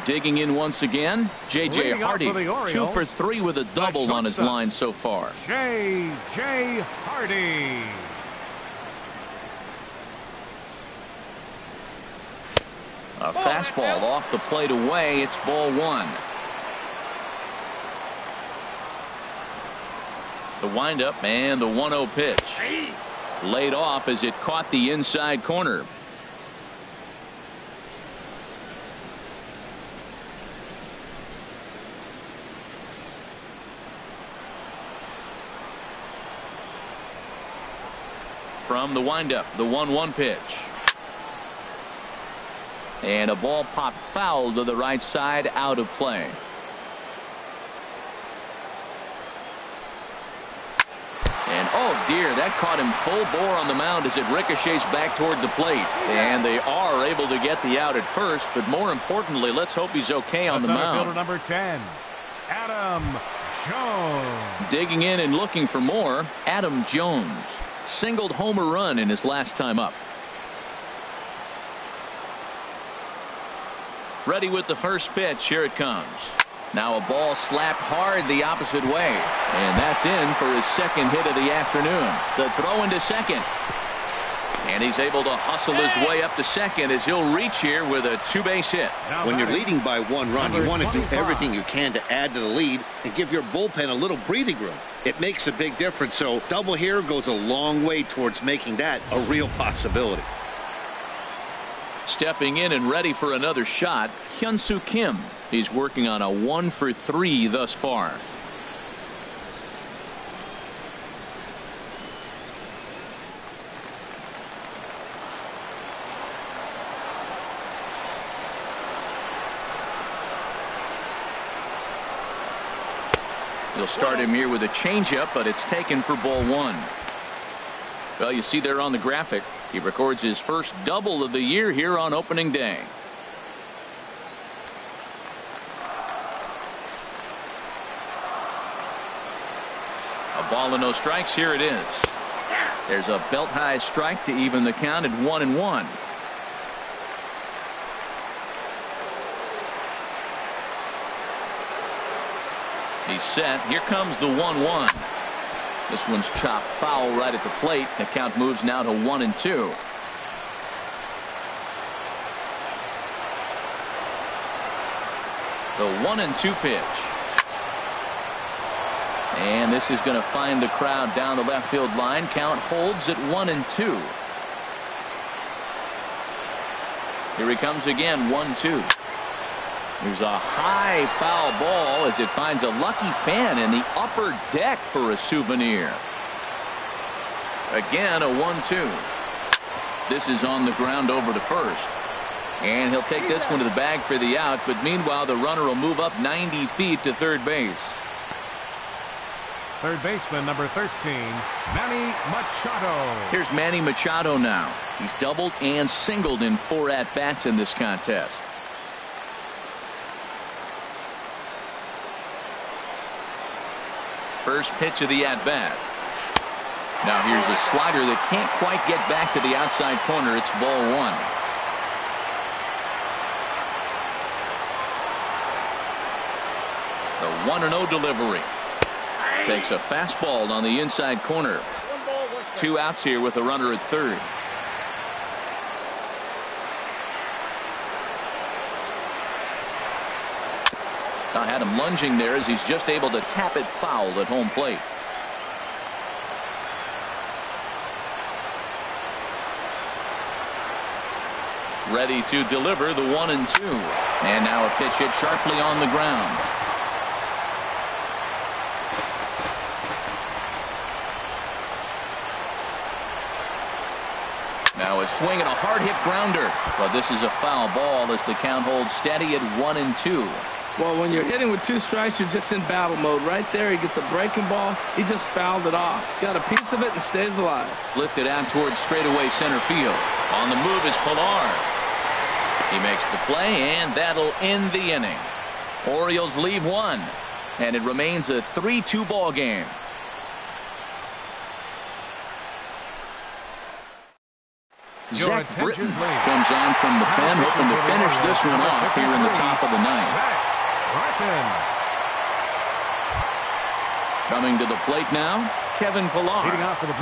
Digging in once again, J.J. Hardy, 2 for 3 with a double on his line so far. J.J. Hardy. A fastball off the plate away. It's ball 1. The windup and the 1-0 pitch. Laid off as it caught the inside corner. From the windup, the 1-1 pitch. And a ball popped foul to the right side, out of play. And oh dear, that caught him full bore on the mound as it ricochets back toward the plate. And they are able to get the out at first, but more importantly, let's hope he's okay on the mound. Fielder number 10, Adam Jones. Digging in and looking for more, Adam Jones singled homer run in his last time up. Ready with the first pitch. Here it comes. Now a ball slapped hard the opposite way. And that's in for his second hit of the afternoon. The throw into second. And he's able to hustle his way up to second as he'll reach here with a two-base hit. When you're leading by 1 run, you want to do everything you can to add to the lead and give your bullpen a little breathing room. It makes a big difference. So double here goes a long way towards making that a real possibility. Stepping in and ready for another shot, Hyun-Soo Kim. He's working on a 1-for-3 thus far. He'll start him here with a changeup, but it's taken for ball 1. Well, you see there on the graphic, he records his first double of the year here on opening day. A ball and no strikes. Here it is. There's a belt high strike to even the count at 1-1. He's set. Here comes the 1-1. This one's chopped foul right at the plate. The count moves now to 1-2. The 1-2 pitch. And this is going to find the crowd down the left field line. Count holds at 1-2. Here he comes again, 1-2. There's a high foul ball as it finds a lucky fan in the upper deck for a souvenir. Again, a 1-2. This is on the ground over to first. And he'll take this one to the bag for the out, but meanwhile the runner will move up 90 feet to third base. Third baseman number 13, Manny Machado. Here's Manny Machado now. He's doubled and singled in 4 at-bats in this contest. First pitch of the at-bat. Now here's a slider that can't quite get back to the outside corner. It's ball 1. The 1-0 delivery. Takes a fastball on the inside corner. 2 outs here with a runner at third. I had him lunging there as he's just able to tap it foul at home plate. Ready to deliver the 1-2. And now a pitch hit sharply on the ground. Now a swing and a hard hit grounder. But this is a foul ball as the count holds steady at 1-2. Well, when you're hitting with 2 strikes, you're just in battle mode. Right there, he gets a breaking ball. He just fouled it off. Got a piece of it and stays alive. Lifted out towards straightaway center field. On the move is Pilar. He makes the play, and that'll end the inning. Orioles leave 1, and it remains a 3-2 ball game. Zach Britton comes on from the pen, hoping to finish this one off here in the top of the 9th. Coming to the plate now, Kevin Pilar.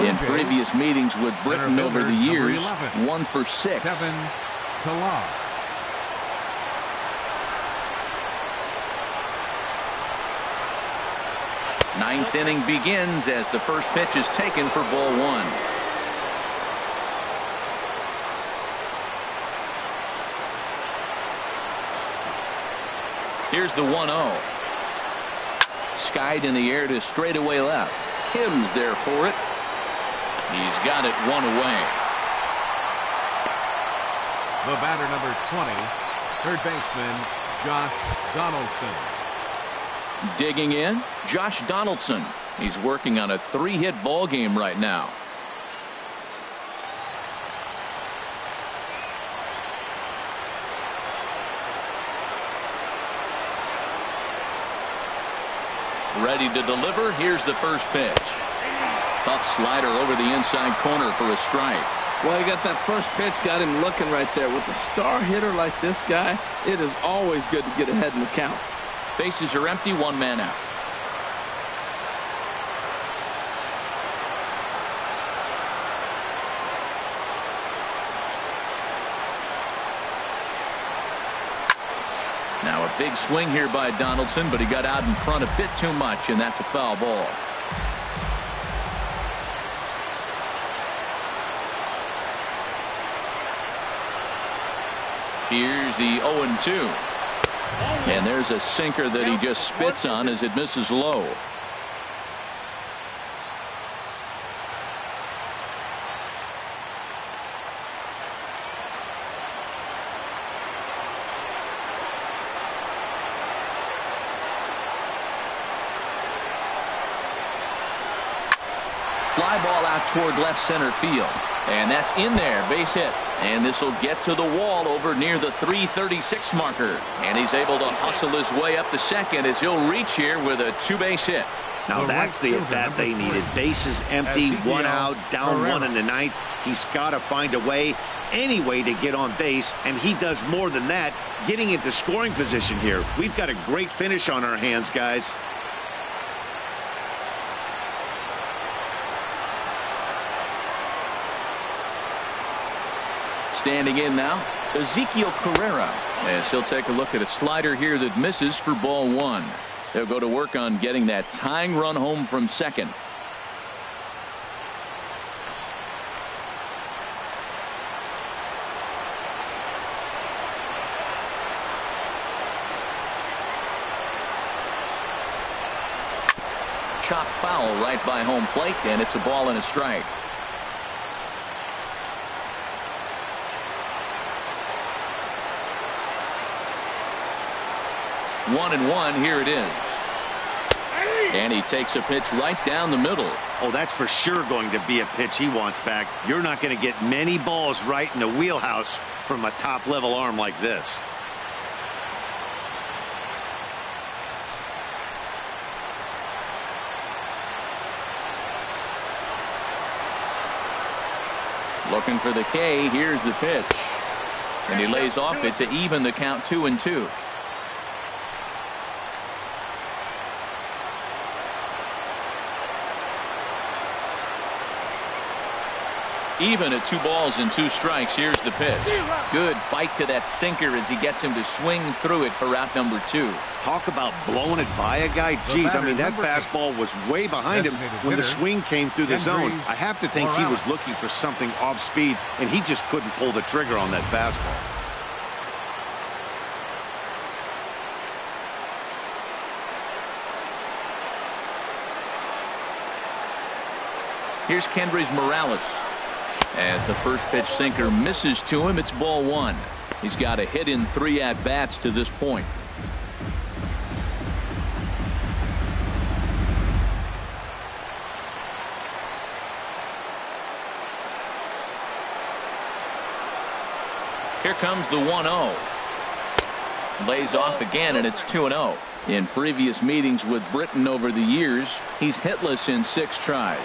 In previous meetings with Britton over the years, 1 for 6. Kevin Pilar. Ninth inning begins as the first pitch is taken for ball 1. Here's the 1-0. Skied in the air to straightaway left. Kim's there for it. He's got it 1 away. The batter, number 20, third baseman Josh Donaldson. Digging in, Josh Donaldson. He's working on a 3-hit ball game right now. Ready to deliver. Here's the first pitch. Tough slider over the inside corner for a strike. Well, he got that first pitch, got him looking right there. With a star hitter like this guy, it is always good to get ahead in the count. Bases are empty, 1 man out. Now a big swing here by Donaldson, but he got out in front a bit too much, and that's a foul ball. Here's the 0-2. And there's a sinker that he just spits on as it misses low. Fly ball out toward left center field. And that's in there, base hit. And this will get to the wall over near the 336 marker. And he's able to hustle his way up to second as he'll reach here with a 2-base hit. Now that's the at-bat they needed. Bases empty, 1 out, down 1 in the 9th. He's got to find a way, any way to get on base, and he does more than that, getting into scoring position here. We've got a great finish on our hands, guys. Standing in now, Ezekiel Carrera, as he'll take a look at a slider here that misses for ball 1. They'll go to work on getting that tying run home from second. Chop foul right by home plate, and it's a ball and a strike. 1-1, here it is. And he takes a pitch right down the middle. Oh, that's for sure going to be a pitch he wants back. You're not going to get many balls right in the wheelhouse from a top-level arm like this. Looking for the K. Here's the pitch. And he lays off it to even the count 2-2. Even at 2 balls and 2 strikes. Here's the pitch. Good bite to that sinker as he gets him to swing through it for out number 2. Talk about blowing it by a guy. Geez, I mean, that fastball was way behind him when the swing came through the zone. I have to think he was looking for something off speed, and he just couldn't pull the trigger on that fastball. Here's Kendrys Morales. As the first pitch sinker misses to him, it's ball 1. He's got a hit in 3 at-bats to this point. Here comes the 1-0. Lays off again, and it's 2-0. In previous meetings with Britton over the years, he's hitless in 6 tries.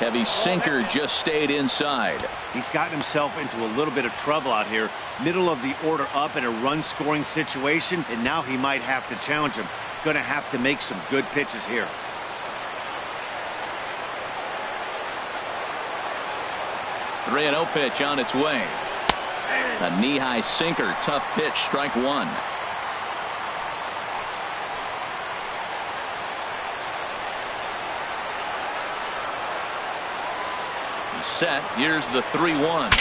Heavy sinker just stayed inside. He's gotten himself into a little bit of trouble out here. Middle of the order up in a run-scoring situation, and now he might have to challenge him. Going to have to make some good pitches here. The 3-0 pitch on its way. A knee-high sinker, tough pitch, strike 1. Set. Here's the 3-1.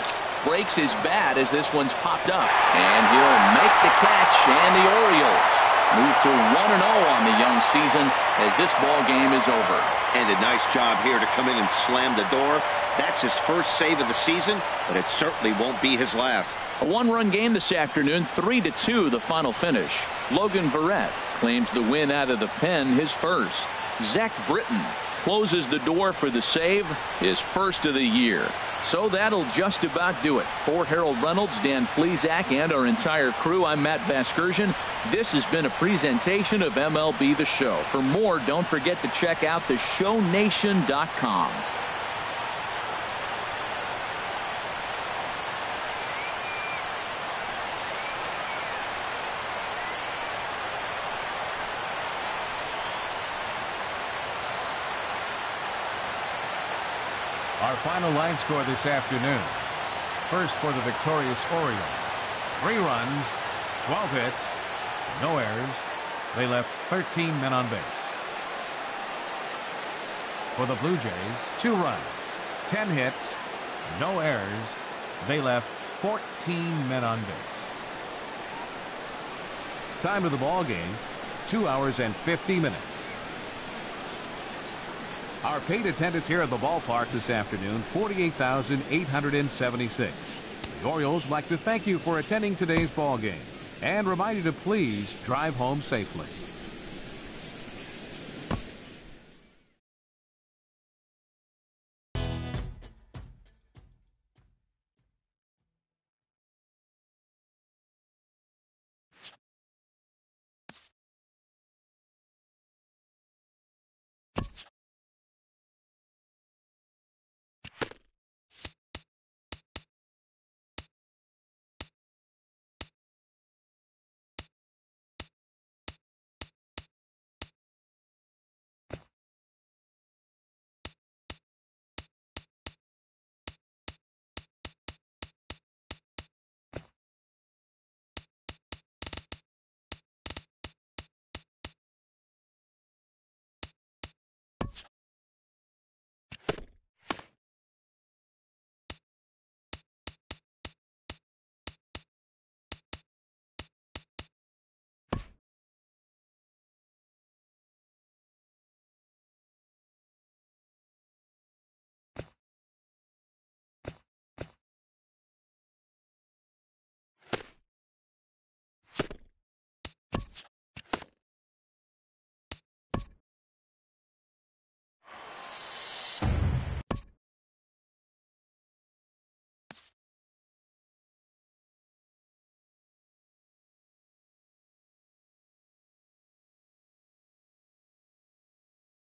Breaks his bat as this one's popped up. And he'll make the catch, and the Orioles move to 1-0 on the young season as this ball game is over. And a nice job here to come in and slam the door. That's his first save of the season, but it certainly won't be his last. A one-run game this afternoon, 3-2 the final finish. Logan Verrett claims the win out of the pen, his first. Zach Britton closes the door for the save, his first of the year. So that'll just about do it. For Harold Reynolds, Dan Plesac, and our entire crew, I'm Matt Vasgersian. This has been a presentation of MLB The Show. For more, don't forget to check out theshownation.com. Our final line score this afternoon. First for the victorious Orioles. 3 runs, 12 hits, no errors. They left 13 men on base. For the Blue Jays, 2 runs, 10 hits, no errors. They left 14 men on base. Time of the ball game, 2 hours and 50 minutes. Our paid attendance here at the ballpark this afternoon, 48,876. The Orioles would like to thank you for attending today's ball game and remind you to please drive home safely.